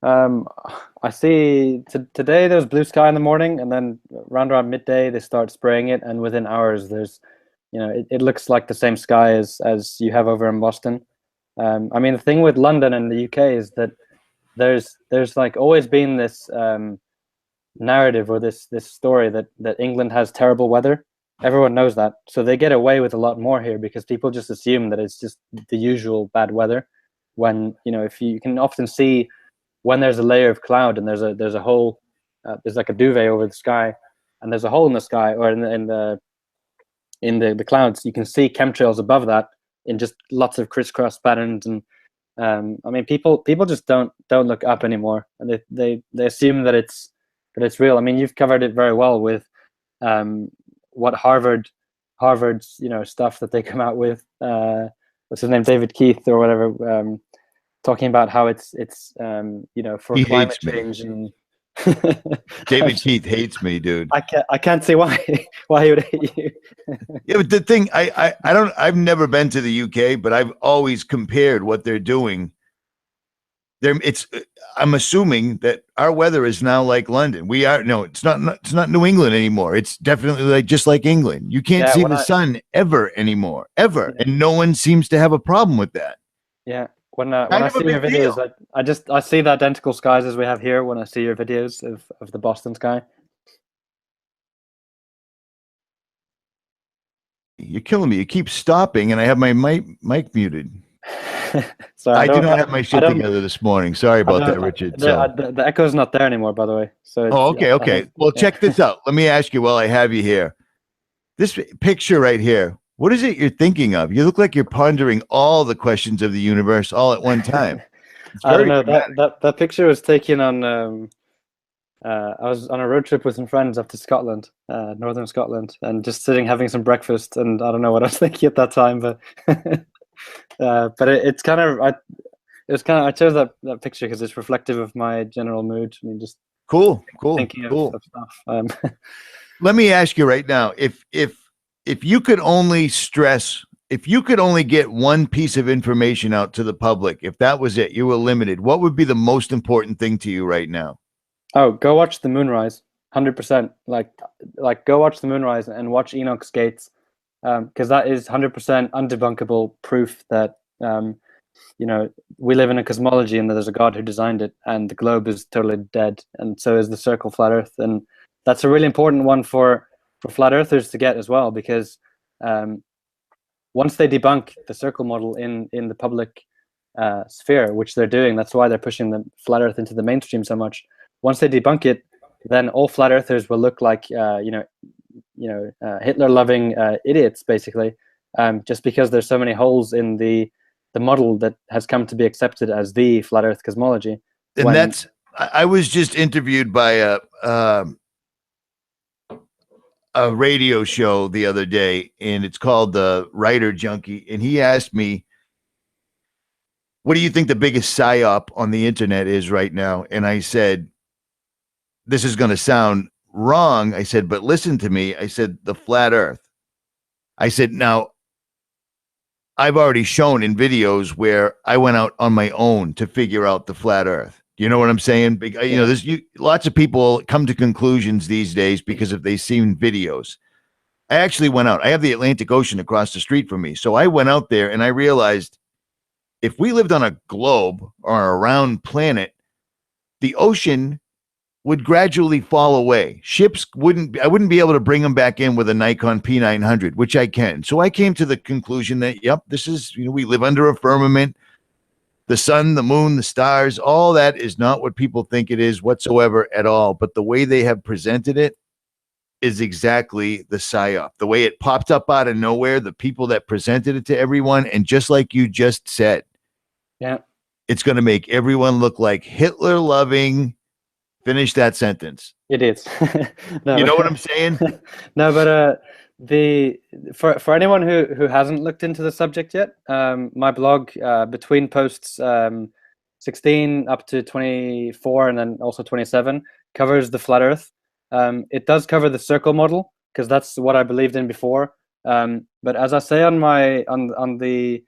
I see today there's blue sky in the morning, and then around midday they start spraying it, and within hours there's, you know, it looks like the same sky as you have over in Boston. I mean, the thing with London and the UK is that there's like always been this narrative, or this story that England has terrible weather. Everyone knows that, so they get away with a lot more here, because people just assume that it's just the usual bad weather. When, you know, if you can often see when there's a layer of cloud and there's a hole, there's like a duvet over the sky, and there's a hole in the sky, or in the clouds, you can see chemtrails above that in just lots of crisscross patterns. And I mean, people just don't look up anymore, and they assume that it's real. I mean, you've covered it very well with what Harvard's, you know, stuff that they come out with, what's his name, David Keith or whatever, talking about how it's you know, for climate change. And David Keith hates me, dude. I can't see why he would hate you. Yeah, but the thing, I've never been to the UK, but I've always compared what they're doing. I'm assuming that our weather is now like London. It's not New England anymore. It's definitely like just like England. You can't see the sun ever anymore, ever, and no one seems to have a problem with that. Yeah. When I see your videos, I see the identical skies as we have here when I see your videos of the Boston sky. You're killing me. You keep stopping, and I have my mic muted. Sorry, I do not have my shit together this morning. Sorry about that, Richard. The echo's not there anymore, by the way. So okay. Well, check this out. Let me ask you while I have you here. This picture right here, what is it you're thinking of? You look like you're pondering all the questions of the universe all at one time. I don't know. That picture was taken on. I was on a road trip with some friends up to Scotland, northern Scotland, and just sitting having some breakfast. And I don't know what I was thinking at that time, but it's kind of I chose that picture because it's reflective of my general mood. I mean, just cool thinking of stuff. Let me ask you right now, if you could only if you could only get one piece of information out to the public, if that was it, you were limited, what would be the most important thing to you right now? Oh, go watch the moonrise, 100%. Like go watch the moonrise and watch Enoch's Gates, because that is 100% undebunkable proof that you know, we live in a cosmology and that there's a God who designed it, and the globe is totally dead, and so is the circle, flat Earth. And that's a really important one for flat earthers to get as well, because once they debunk the circle model in the public sphere, which they're doing, that's why they're pushing the flat Earth into the mainstream so much. Once they debunk it, then all flat earthers will look like Hitler-loving idiots, basically, just because there's so many holes in the model that has come to be accepted as the flat Earth cosmology. And I was just interviewed by a radio show the other day, and it's called the Writer Junkie, and he asked me, what do you think the biggest psyop on the internet is right now? And I said, this is going to sound wrong. I said, but listen to me. I said, the flat Earth. I said, now, I've already shown in videos where I went out on my own to figure out the flat Earth. You know what I'm saying? You know, lots of people come to conclusions these days because if they've seen videos. I actually went out. I have the Atlantic Ocean across the street from me. So I went out there and I realized if we lived on a globe or a round planet, the ocean would gradually fall away. Ships I wouldn't be able to bring them back in with a Nikon P900, which I can. So I came to the conclusion that, yep, this is, we live under a firmament. The sun, the moon, the stars, all that is not what people think it is whatsoever at all. But the way they have presented it is exactly the psyop. The way it popped up out of nowhere, the people that presented it to everyone, and just like you just said, yeah, it's going to make everyone look like Hitler-loving. Finish that sentence. It is. No, you know what I'm saying? No, but for anyone who hasn't looked into the subject yet, my blog between posts 16 up to 24 and then also 27 covers the flat Earth. It does cover the circle model because that's what I believed in before. But as I say on my on the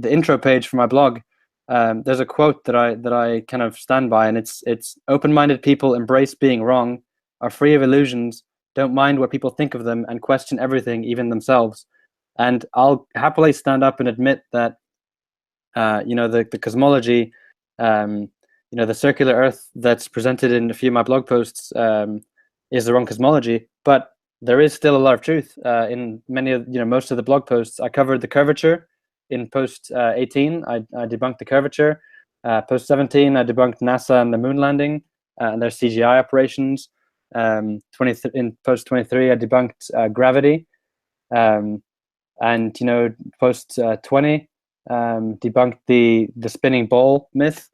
intro page for my blog, there's a quote that I kind of stand by, and it's open-minded people embrace being wrong, are free of illusions, don't mind what people think of them, and question everything, even themselves. And I'll happily stand up and admit that the cosmology, the circular Earth that's presented in a few of my blog posts is the wrong cosmology, but there is still a lot of truth in many of most of the blog posts. I covered the curvature. In post 18, I debunked the curvature. Post 17, I debunked NASA and the moon landing and their CGI operations. In post 23, I debunked gravity. And post 20, debunked the spinning ball myth.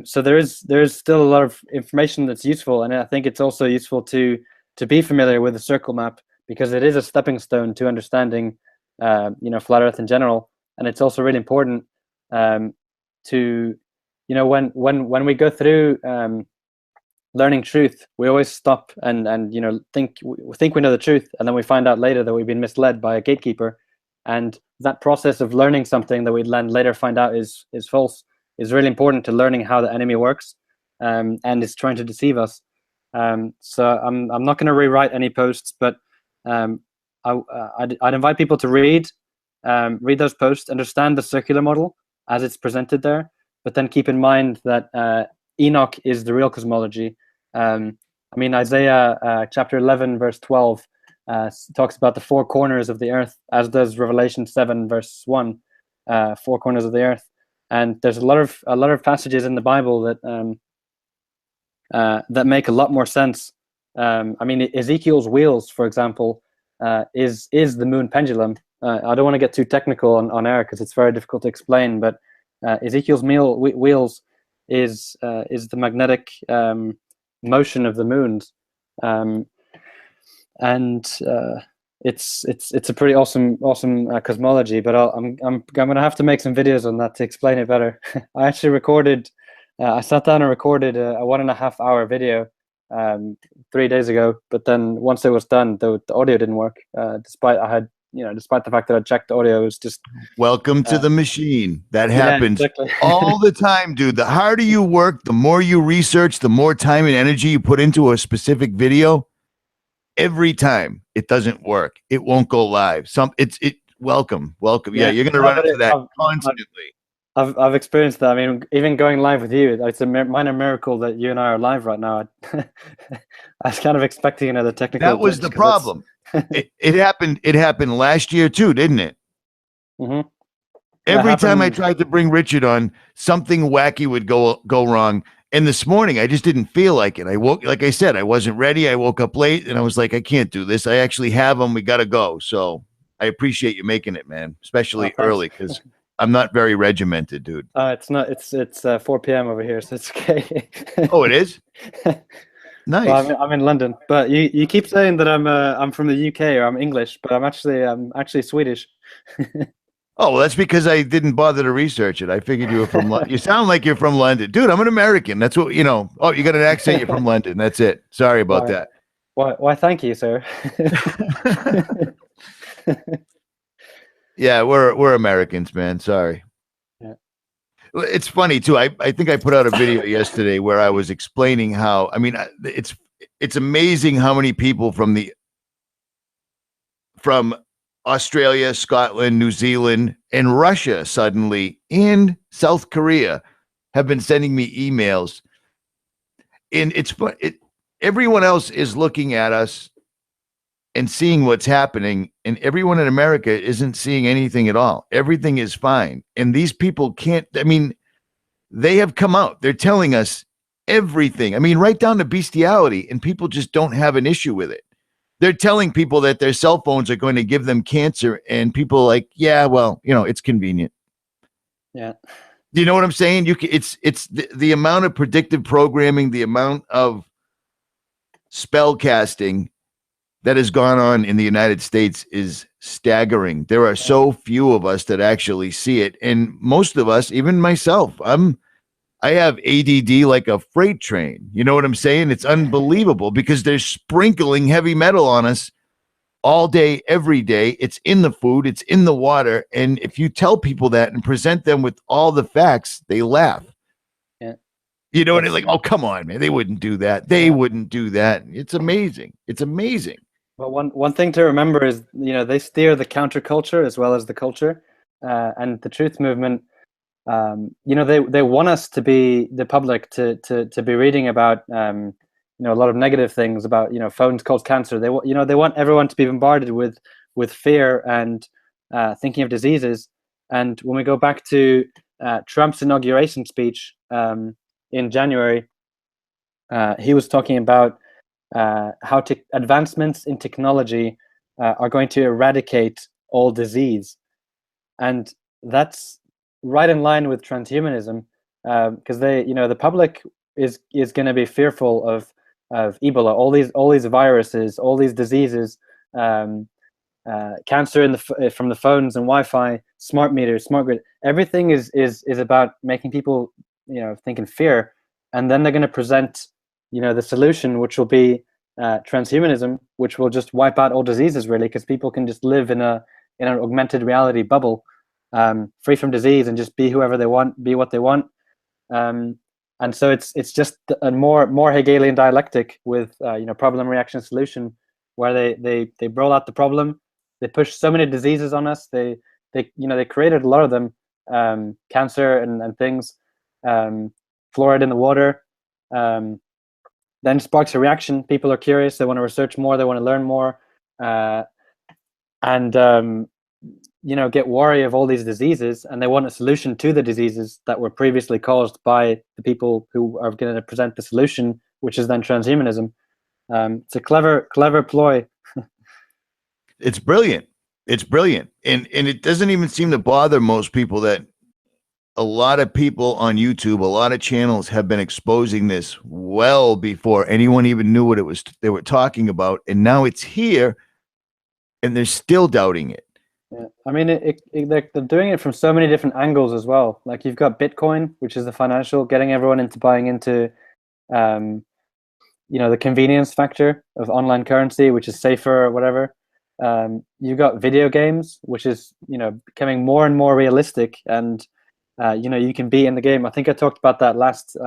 So there is still a lot of information that's useful, and I think it's also useful to be familiar with the circle map, because it is a stepping stone to understanding flat Earth in general. And it's also really important to, when we go through learning truth, we always stop and think we know the truth, and then we find out later that we've been misled by a gatekeeper. And that process of learning something that we later find out is false is really important to learning how the enemy works and is trying to deceive us. So I'm not going to rewrite any posts, but I'd invite people to read those posts, understand the circular model as it's presented there, but then keep in mind that Enoch is the real cosmology. Isaiah chapter 11 verse 12 talks about the four corners of the earth, as does Revelation 7 verse 1, four corners of the earth. And there's a lot of passages in the Bible that make a lot more sense. Ezekiel's wheels, for example, is the moon pendulum. I don't want to get too technical on air because it's very difficult to explain, but Ezekiel's wheels is the magnetic motion of the moons, and it's a pretty awesome cosmology. But I'm gonna have to make some videos on that to explain it better. I actually recorded. I sat down and recorded a 1.5 hour video 3 days ago, but then once it was done, the audio didn't work. Despite the fact that I checked the audio, it was just welcome to the machine. That happens exactly. all the time, dude. The harder you work, the more you research, the more time and energy you put into a specific video. Every time it doesn't work, it won't go live. Welcome. Yeah, you're gonna run into that constantly. I've experienced that. I mean, even going live with you, it's a minor miracle that you and I are live right now. I was kind of expecting another technical. That was the problem. It happened last year too, didn't it? Mm-hmm. Every time I tried to bring Richard on, something wacky would go wrong. And this morning, I just didn't feel like it. Like I said, I wasn't ready. I woke up late, and I was like, I can't do this. I actually have them. We got to go. So I appreciate you making it, man, especially early, because I'm not very regimented, dude. It's not. It's 4 p.m. over here, so it's okay. Oh, it is? Nice. Well, I'm in London, but you keep saying that I'm from the UK or I'm English, but I'm actually Swedish. Oh, well, that's because I didn't bother to research it. I figured you were from London. You sound like you're from London. Dude, I'm an American. That's what, Oh, you got an accent. You're from London. That's it. Sorry about that. Why, thank you, sir. Yeah, we're Americans, man. Sorry. Yeah. It's funny too. I think I put out a video yesterday where I was explaining how, it's amazing how many people from Australia, Scotland, New Zealand, and Russia suddenly, and South Korea have been sending me emails. and it's fun. Everyone else is looking at us and seeing what's happening, and everyone in America isn't seeing anything at all. Everything is fine. And these people can't, I mean, they have come out. They're telling us everything. I mean, right down to bestiality, and people just don't have an issue with it. They're telling people that their cell phones are going to give them cancer, and people are like, yeah, well, you know, it's convenient. Yeah. Do you know what I'm saying? It's the amount of predictive programming, the amount of spell casting that has gone on in the United States is staggering. There are so few of us that actually see it. And most of us, even myself, I have ADD like a freight train. You know what I'm saying? It's unbelievable because they're sprinkling heavy metal on us all day, every day. It's in the food, it's in the water. And if you tell people that and present them with all the facts, they laugh. Yeah. You know, and they're like, oh, come on, man. They wouldn't do that. They wouldn't do that. It's amazing. It's amazing. Well, one thing to remember is, you know, they steer the counterculture as well as the culture. And the truth movement, you know, they want us to be, the public, to be reading about, you know, a lot of negative things about, you know, phones cause cancer. They want everyone to be bombarded with fear and thinking of diseases. And when we go back to Trump's inauguration speech in January, he was talking about how advancements in technology are going to eradicate all disease, and that's right in line with transhumanism, because the public is going to be fearful of Ebola, all these viruses, all these diseases, cancer from the phones and Wi-Fi, smart meters, smart grid. Everything is about making people, you know, think in fear, and then they're going to present, you know, the solution, which will be transhumanism, which will just wipe out all diseases, really, because people can just live in an augmented reality bubble, free from disease, and just be whoever they want, be what they want. And so it's just a more Hegelian dialectic with you know, problem, reaction, solution, where they roll out the problem, they push so many diseases on us, they created a lot of them, cancer and things, fluoride in the water. Then sparks a reaction. People are curious. They want to research more. They want to learn more, and you know, get worry of all these diseases, and they want a solution to the diseases that were previously caused by the people who are going to present the solution, which is then transhumanism. It's a clever ploy. It's brilliant. It's brilliant, and it doesn't even seem to bother most people that a lot of people on YouTube, a lot of channels have been exposing this well before anyone even knew what it was they were talking about, and now it's here, and they're still doubting it. Yeah. I mean, they're doing it from so many different angles as well. Like, you've got Bitcoin, which is the financial, getting everyone into buying into, you know, the convenience factor of online currency, which is safer or whatever. You've got video games, which is, you know, becoming more and more realistic, and you know, you can be in the game. I think I talked about that last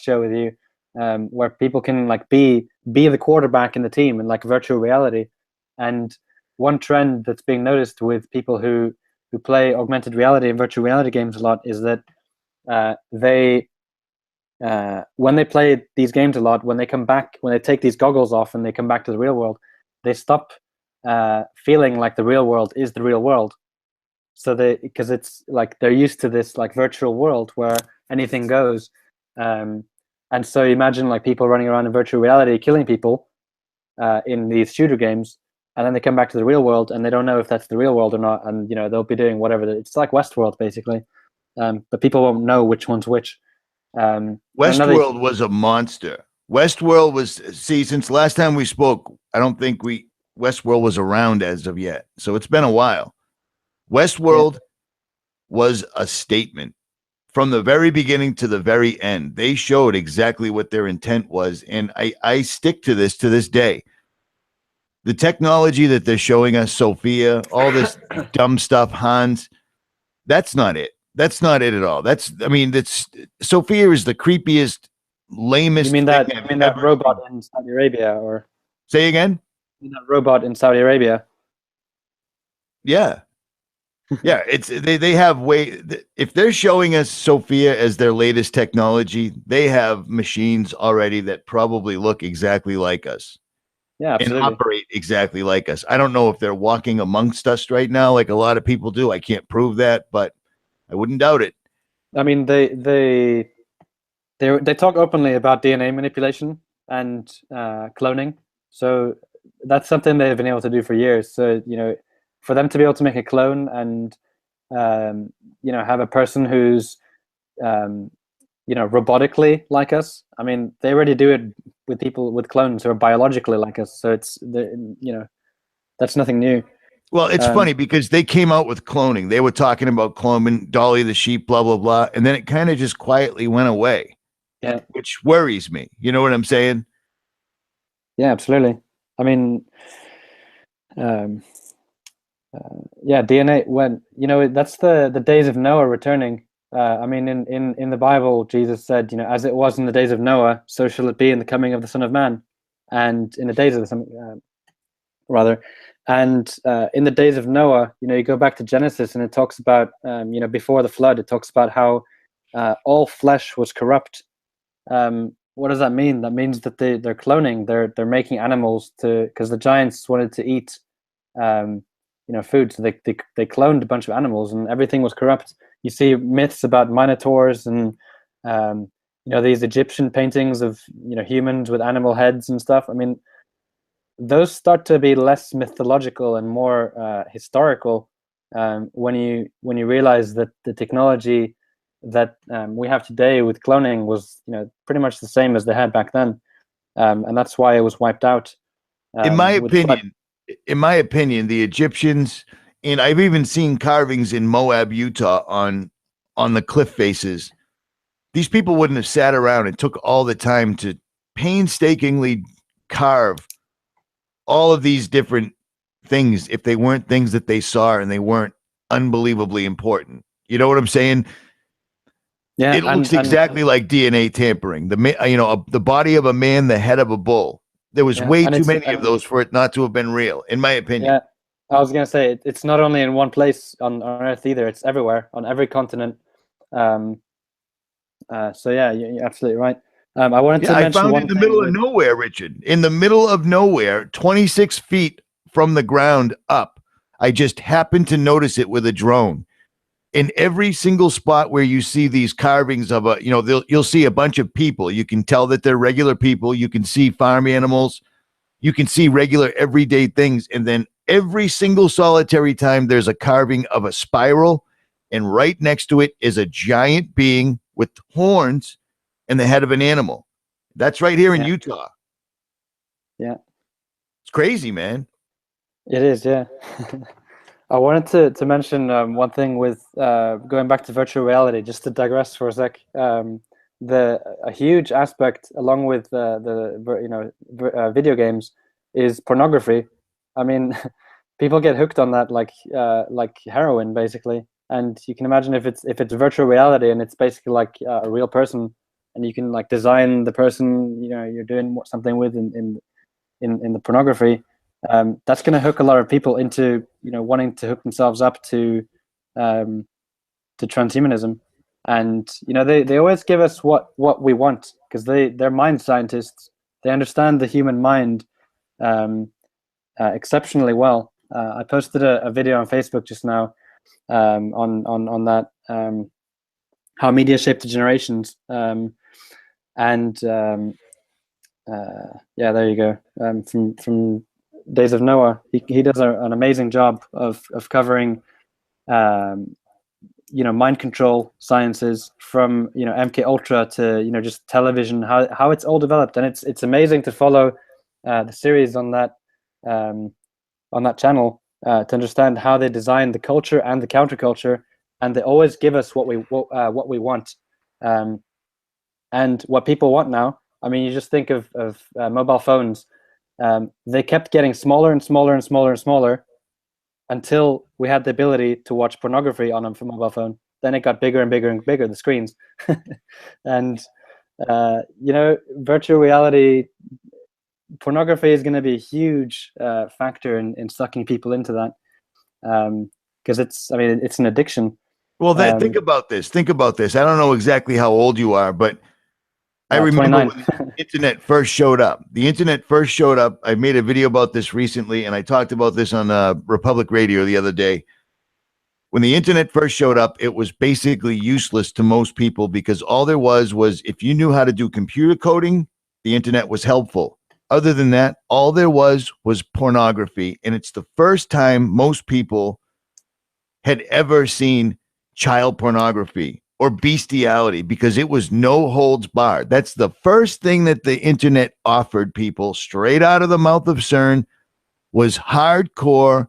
show with you, where people can like be the quarterback in the team in like virtual reality. And one trend that's being noticed with people who play augmented reality and virtual reality games a lot is that when they play these games a lot, when they take these goggles off and they come back to the real world, they stop feeling like the real world is the real world. So because it's like they're used to this like virtual world where anything goes, and so imagine like people running around in virtual reality killing people in these shooter games, and then they come back to the real world and they don't know if that's the real world or not, and you know, they'll be doing whatever. It's like Westworld basically, but people won't know which one's which. Westworld was a monster. Westworld was, see, since last time we spoke, I don't think Westworld was around as of yet, so it's been a while. Westworld was a statement from the very beginning to the very end. They showed exactly what their intent was, and I stick to this day. The technology that they're showing us, Sophia, all this dumb stuff, Hans, that's not it. That's not it at all. Sophia is the creepiest, lamest. You mean that robot in Saudi Arabia, or say again? You mean that robot in Saudi Arabia? Yeah. Yeah, it's they have way. If they're showing us Sophia as their latest technology, they have machines already that probably look exactly like us. Yeah, And absolutely. operate exactly like us. I don't know if they're walking amongst us right now, like a lot of people do. I can't prove that, but I wouldn't doubt it. I mean, they talk openly about DNA manipulation and cloning. So that's something they've been able to do for years. So, you know, for them to be able to make a clone and you know, have a person who's you know, robotically like us. I mean, they already do it with people with clones who are biologically like us. So it's you know, that's nothing new. Well, it's funny because they came out with cloning. They were talking about cloning Dolly the sheep, blah, blah, blah. And then it kind of just quietly went away. Yeah. Which worries me. You know what I'm saying? Yeah, absolutely. I mean, yeah, DNA, when, you know, that's the days of Noah returning. I mean, in the Bible, Jesus said, you know, as it was in the days of Noah, so shall it be in the coming of the Son of Man. And in the days of the Son, rather, and in the days of Noah, you know, you go back to Genesis and it talks about, you know, before the flood, it talks about how all flesh was corrupt. What does that mean? That means that they're cloning. They're making animals because the giants wanted to eat, you know, food. So they cloned a bunch of animals, and everything was corrupt. You see myths about minotaurs and you know, these Egyptian paintings of, you know, humans with animal heads and stuff. I mean, those start to be less mythological and more historical when you realize that the technology that we have today with cloning was, you know, pretty much the same as they had back then, and that's why it was wiped out. In my opinion, the Egyptians, and I've even seen carvings in Moab, Utah, on the cliff faces. These people wouldn't have sat around and took all the time to painstakingly carve all of these different things if they weren't things that they saw and they weren't unbelievably important. You know what I'm saying? Yeah, it looks exactly like DNA tampering. The body of a man, the head of a bull. There was way too many of those for it not to have been real, in my opinion. Yeah, I was gonna say it's not only in one place on Earth either. It's everywhere on every continent. So yeah, you're absolutely right. I wanted to mention I found one it in the thing middle of nowhere, Richard. In the middle of nowhere, 26 feet from the ground up. I just happened to notice it with a drone. In every single spot where you see these carvings of you'll see a bunch of people. You can tell that they're regular people. You can see farm animals. You can see regular everyday things. And then every single solitary time, there's a carving of a spiral. And right next to it is a giant being with horns and the head of an animal. That's right here in Utah. Yeah. It's crazy, man. It is, yeah. I wanted to mention one thing with going back to virtual reality, just to digress for a sec. A huge aspect, along with video games, is pornography. I mean, people get hooked on that like heroin, basically. And you can imagine if it's virtual reality and it's basically like a real person, and you can like design the person, you know, you're doing something with in the pornography. That's going to hook a lot of people into, you know, wanting to hook themselves up to transhumanism. And you know, they always give us what we want, because they're mind scientists. They understand the human mind exceptionally well. I posted a video on Facebook just now on that, how media shape the generations, and yeah, there you go. From Days of Noah, he does an amazing job of covering you know, mind control sciences, from, you know, MK Ultra to, you know, just television, how it's all developed. And it's amazing to follow the series on that channel to understand how they design the culture and the counterculture, and they always give us what we want, and what people want now. I mean, you just think of mobile phones. They kept getting smaller and smaller and smaller and smaller until we had the ability to watch pornography on a mobile phone. Then it got bigger and bigger and bigger, the screens. And you know, virtual reality, pornography is going to be a huge factor in sucking people into that, because it's, I mean, it's an addiction. Well, think about this. Think about this. I don't know exactly how old you are, but I remember when the internet first showed up. The internet first showed up. I made a video about this recently, and I talked about this on Republic Radio the other day. When the internet first showed up, it was basically useless to most people because all there was if you knew how to do computer coding, the internet was helpful. Other than that, all there was pornography. And it's the first time most people had ever seen child pornography or bestiality because it was no holds barred. That's the first thing that the internet offered people straight out of the mouth of CERN was hardcore,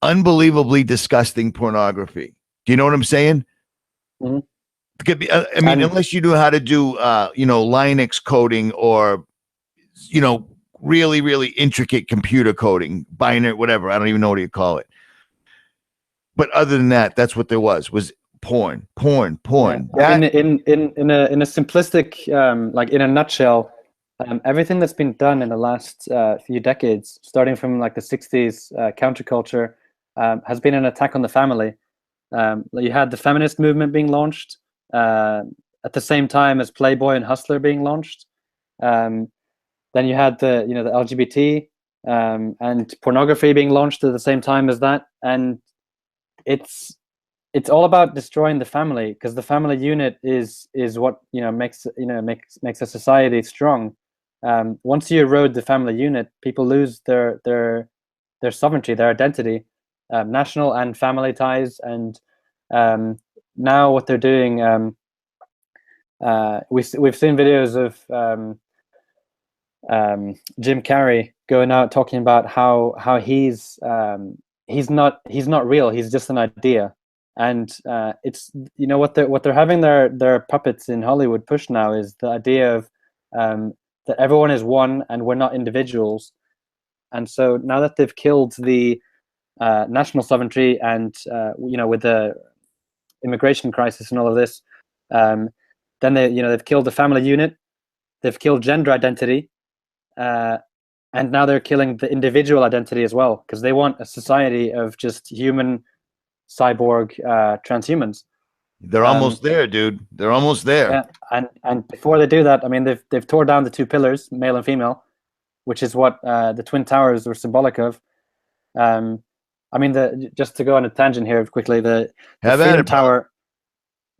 unbelievably disgusting pornography. Do you know what I'm saying? Mm-hmm. It could be, I mean, unless you knew how to do, Linux coding or, really, really intricate computer coding, binary, whatever. I don't even know what you call it. But other than that, that's what there was porn. Yeah. In a simplistic, like in a nutshell, everything that's been done in the last few decades, starting from like the 60s counterculture, has been an attack on the family. You had the feminist movement being launched at the same time as Playboy and Hustler being launched. Then you had the LGBT and pornography being launched at the same time as that, and it's all about destroying the family, because the family unit is what makes a society strong. Once you erode the family unit, people lose their sovereignty, their identity, national and family ties. And now what they're doing, we've seen videos of Jim Carrey going out talking about how he's not real, he's just an idea. And it's what they're having their puppets in Hollywood push now is the idea of that everyone is one and we're not individuals. And so now that they've killed the national sovereignty and with the immigration crisis and all of this, then they've killed the family unit, they've killed gender identity, and now they're killing the individual identity as well, because they want a society of just human cyborg transhumans. They're almost there, dude. They're almost there. Yeah, and before they do that, I mean, they've tore down the two pillars, male and female, which is what the Twin Towers were symbolic of. I mean, just to go on a tangent here quickly, the Freedom Tower,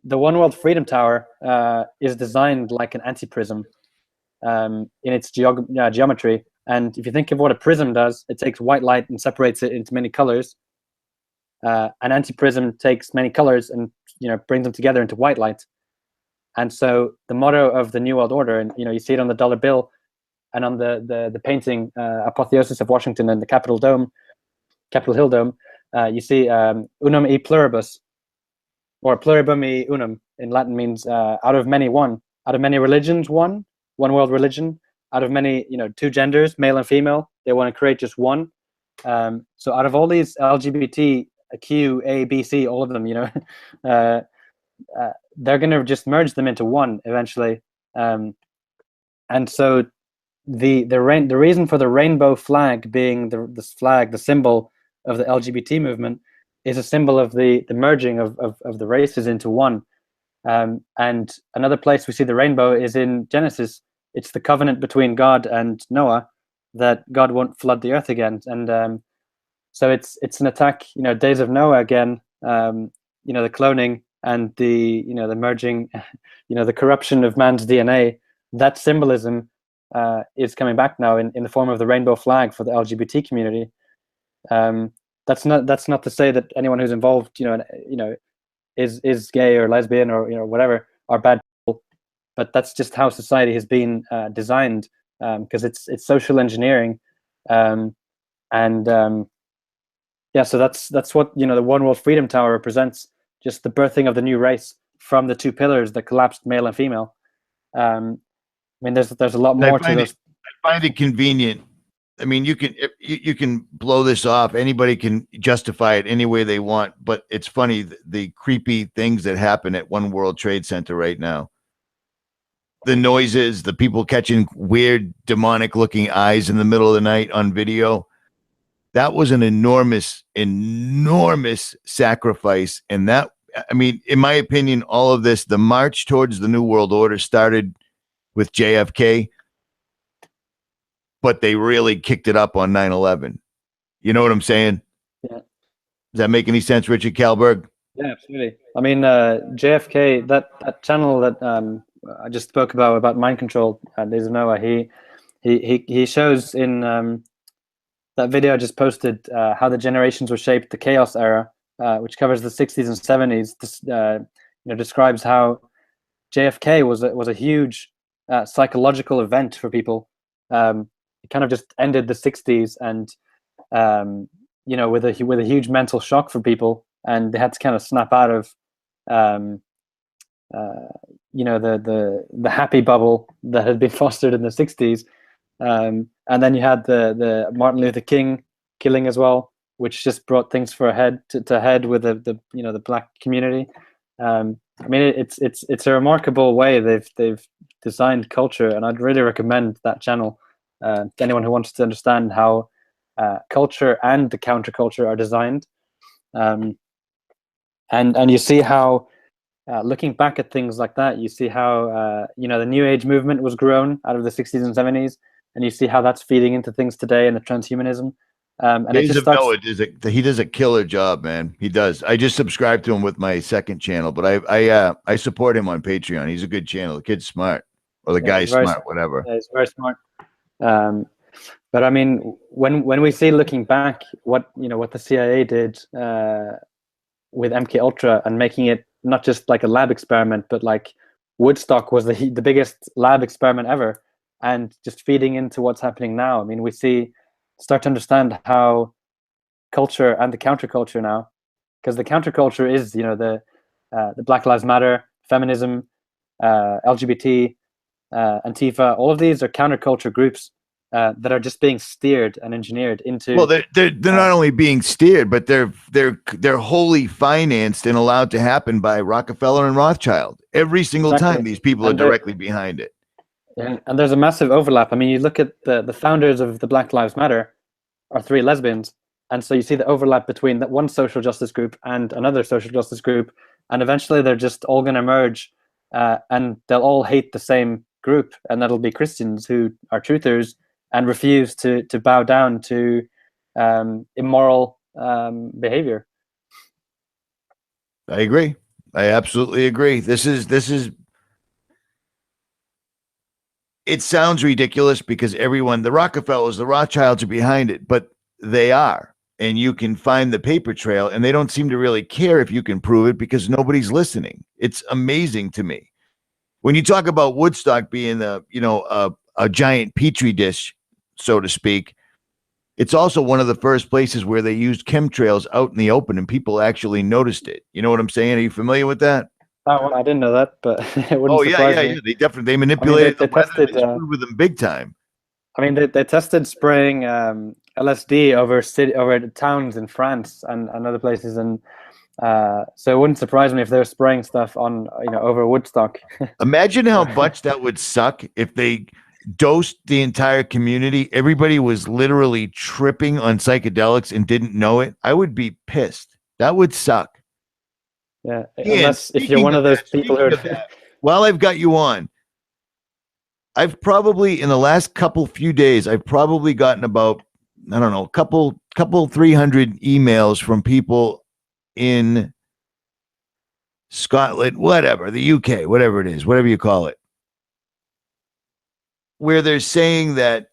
the One World Freedom Tower, is designed like an antiprism in its geometry. And if you think of what a prism does, it takes white light and separates it into many colors. An antiprism takes many colors and brings them together into white light. And so the motto of the New World Order, and you see it on the dollar bill and on the painting Apotheosis of Washington and the Capitol Hill Dome, you see unum e pluribus, or pluribum e unum in Latin means out of many one, out of many religions one world religion, out of many two genders, male and female, they want to create just one. So out of all these LGBT, Q, A, B, C, all of them, they're going to just merge them into one eventually. And so the reason for the rainbow flag being this flag, the symbol of the LGBT movement, is a symbol of the merging of the races into one. And another place we see the rainbow is in Genesis. It's the covenant between God and Noah that God won't flood the earth again. And so it's an attack, days of Noah again, the cloning and the merging, the corruption of man's DNA. That symbolism is coming back now in the form of the rainbow flag for the LGBT community. That's not to say that anyone who's involved, is gay or lesbian or whatever are bad people, but that's just how society has been designed, because it's social engineering, so that's what the One World Freedom Tower represents, just the birthing of the new race from the two pillars that collapsed male and female. I mean, there's a lot more to this. I find it convenient. I mean, you can blow this off. Anybody can justify it any way they want, but it's funny, the creepy things that happen at One World Trade Center right now. The noises, the people catching weird demonic looking eyes in the middle of the night on video. that was an enormous sacrifice. And that, I mean, in my opinion, all of this, the march towards the New World Order started with JFK, but they really kicked it up on 9/11. You know what I'm saying? Yeah. Does that make any sense, Richard Kallberg? Yeah, absolutely. I mean, JFK, that channel that I just spoke about mind control, there's Noah. He shows in that video I just posted how the generations were shaped, the chaos era, which covers the 60s and 70s. This, describes how JFK was a huge psychological event for people. It kind of just ended the 60s, and with a huge mental shock for people, and they had to kind of snap out of the happy bubble that had been fostered in the 60s. And then you had the Martin Luther King killing as well, which just brought things to head with the black community. I mean, it's a remarkable way they've designed culture, and I'd really recommend that channel to anyone who wants to understand how culture and the counterculture are designed. And you see how, looking back at things like that, you see how the New Age movement was grown out of the 60s and 70s, and you see how that's feeding into things today and the transhumanism. And it just starts. He does a killer job, man. He does. I just subscribed to him with my second channel, but I support him on Patreon. He's a good channel. The kid's smart, or the guy's smart, whatever. Yeah, he's very smart. But I mean, when we see, looking back, what the CIA did with MKUltra, and making it not just like a lab experiment, but like Woodstock was the biggest lab experiment ever, and just feeding into what's happening now. I mean, we start to understand how culture and the counterculture now, because the counterculture is the Black Lives Matter, feminism, LGBT, Antifa. All of these are counterculture groups that are just being steered and engineered into. Well, they're not only being steered, but they're wholly financed and allowed to happen by Rockefeller and Rothschild. Every single time, these people are directly behind it. Yeah, and there's a massive overlap. I mean, you look at the founders of the Black Lives Matter are 3 lesbians, and so you see the overlap between that one social justice group and another social justice group, and eventually they're just all going to merge, and they'll all hate the same group, and that'll be Christians who are truthers and refuse to bow down to immoral behavior. I agree. I absolutely agree. This is. It sounds ridiculous because the Rockefellers, the Rothschilds are behind it, but they are. And you can find the paper trail, and they don't seem to really care if you can prove it because nobody's listening. It's amazing to me. When you talk about Woodstock being a giant petri dish, so to speak, it's also one of the first places where they used chemtrails out in the open and people actually noticed it. You know what I'm saying? Are you familiar with that? Oh, well, I didn't know that, but it wouldn't surprise me. Yeah. They manipulated the weather. They screwed with them big time. I mean, they tested spraying LSD over towns in France and other places, and so it wouldn't surprise me if they were spraying stuff on over Woodstock. Imagine how much that would suck if they dosed the entire community. Everybody was literally tripping on psychedelics and didn't know it. I would be pissed. That would suck. Yeah, unless if you're one of those people who are. While I've got you on, I've probably in the last few days, I've probably gotten about, I don't know, couple 300 emails from people in Scotland, whatever, the UK, whatever it is, whatever you call it, where they're saying that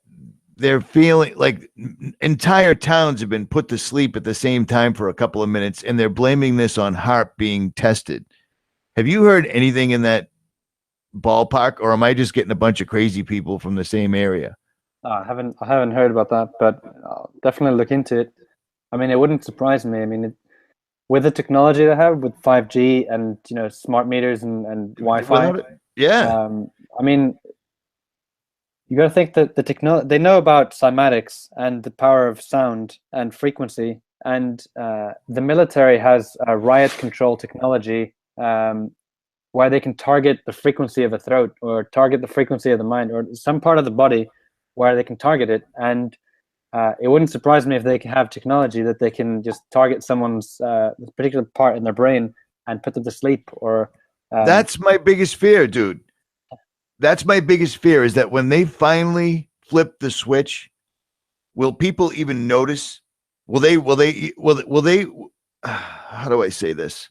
they're feeling like entire towns have been put to sleep at the same time for a couple of minutes, and they're blaming this on HAARP being tested. Have you heard anything in that ballpark, or am I just getting a bunch of crazy people from the same area? I haven't heard about that, but I'll definitely look into it. I mean, it wouldn't surprise me. I mean, with the technology they have with 5G and smart meters and Wi-Fi, I mean, you got to think that the technology, they know about cymatics and the power of sound and frequency, and the military has a riot control technology where they can target the frequency of a throat or target the frequency of the mind or some part of the body where they can target it. And it wouldn't surprise me if they can have technology that they can just target someone's particular part in their brain and put them to sleep. Or that's my biggest fear, dude. That's my biggest fear, is that when they finally flip the switch, will people even notice? Will they how do I say this?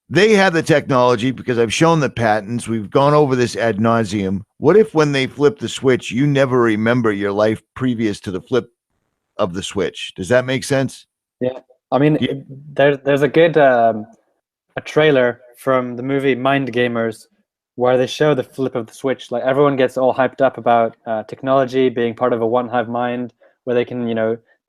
They have the technology because I've shown the patents. We've gone over this ad nauseum. What if when they flip the switch, you never remember your life previous to the flip of the switch? Does that make sense? Yeah, I mean, there's a good a trailer from the movie Mind Gamers where they show the flip of the switch. Like everyone gets all hyped up about technology being part of a one hive mind where they can,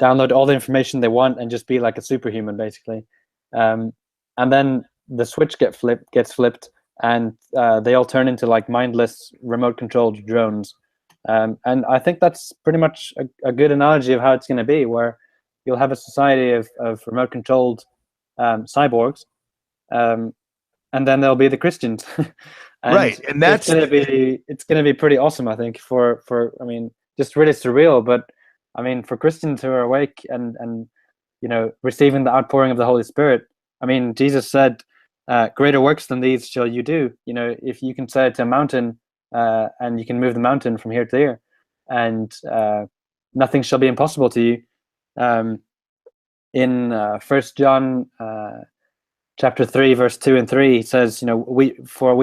download all the information they want and just be like a superhuman, basically. And then the switch gets flipped, and they all turn into like mindless, remote-controlled drones. And I think that's pretty much a good analogy of how it's going to be, where you'll have a society of remote-controlled cyborgs, and then there'll be the Christians. And right, and that's it's gonna be pretty awesome, I think. For I mean, just really surreal, but I mean, for Christians who are awake and receiving the outpouring of the Holy Spirit. I mean, Jesus said, "Greater works than these shall you do." If you can say it to a mountain, and you can move the mountain from here to here, and nothing shall be impossible to you. In 1 John chapter 3, verse 2 and 3, it says, we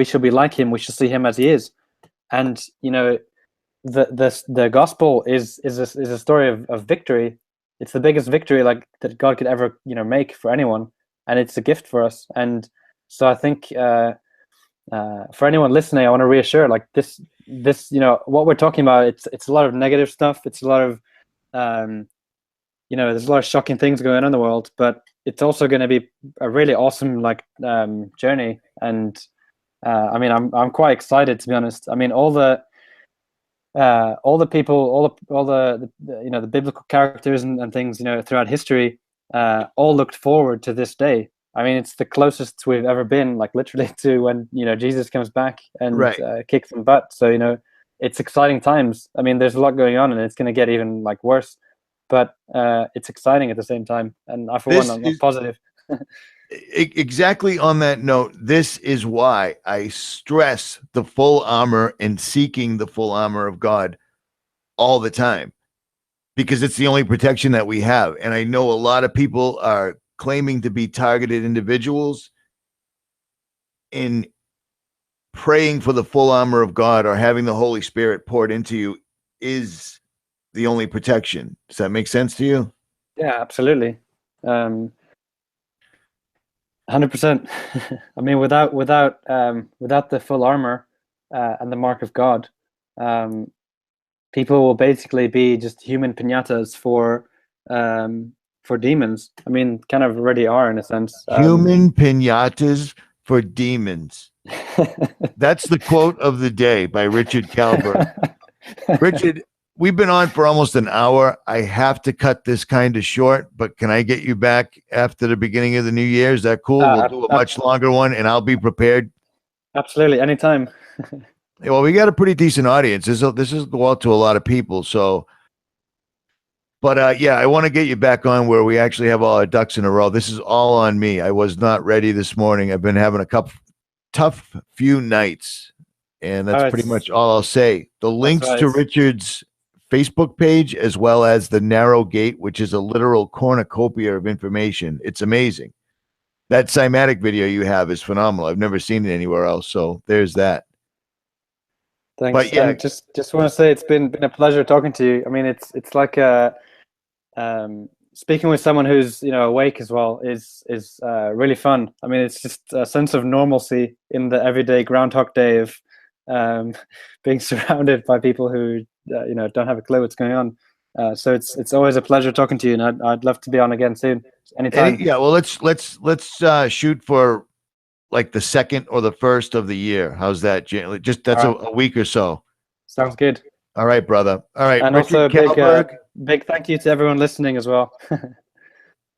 shall be like him, we shall see him as he is. And the gospel is a story of victory. It's the biggest victory like that God could ever make for anyone, and it's a gift for us. And so I think for anyone listening, I want to reassure, like this what we're talking about, it's a lot of negative stuff. It's a lot of there's a lot of shocking things going on in the world, but it's also going to be a really awesome journey. And I mean, I'm quite excited, to be honest. I mean, all the people, all the the biblical characters and things throughout history all looked forward to this day. I mean, it's the closest we've ever been, like literally, to when Jesus comes back and kicks some butt. So it's exciting times. I mean, there's a lot going on, and it's going to get even worse. But it's exciting at the same time, and I'm positive. Exactly on that note, this is why I stress the full armor and seeking the full armor of God all the time, because it's the only protection that we have. And I know a lot of people are claiming to be targeted individuals in praying for the full armor of God or having the Holy Spirit poured into you is the only protection. Does that make sense to you? Yeah, absolutely. 100%. I mean, without the full armor and the mark of God, people will basically be just human piñatas for demons. I mean, kind of already are, in a sense. Human piñatas for demons. That's the quote of the day by Richard Kallberg. Richard, we've been on for almost an hour. I have to cut this kind of short, but can I get you back after the beginning of the new year? Is that cool? We'll do a much longer one, and I'll be prepared. Absolutely, anytime. Well, we got a pretty decent audience. This is go out to a lot of people. So, but yeah, I want to get you back on where we actually have all our ducks in a row. This is all on me. I was not ready this morning. I've been having a tough few nights, and that's pretty much all I'll say. The links to Richard's Facebook page, as well as the Narrow Gate, which is a literal cornucopia of information. It's amazing. That cymatic video you have is phenomenal. I've never seen it anywhere else. So there's that. Thanks. But yeah, just want to say it's been a pleasure talking to you. I mean, it's like speaking with someone who's awake as well is really fun. I mean, it's just a sense of normalcy in the everyday Groundhog Day of being surrounded by people who don't have a clue what's going on. So it's always a pleasure talking to you, and I'd love to be on again soon, anytime. Yeah, well, let's shoot for like the 2nd or the 1st of the year. How's that? Just that's a week or so. Sounds good. All right, brother. All right, and Richard also big thank you to everyone listening as well.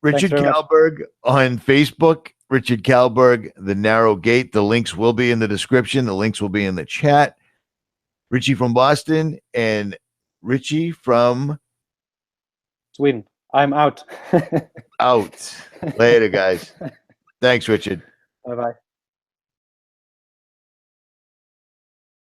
Richard Kallberg on Facebook. Richard Kallberg, The Narrow Gate. The links will be in the description. The links will be in the chat. Richie from Boston and Richie from Sweden. I'm out. out. Later, guys. Thanks, Richard. Bye bye.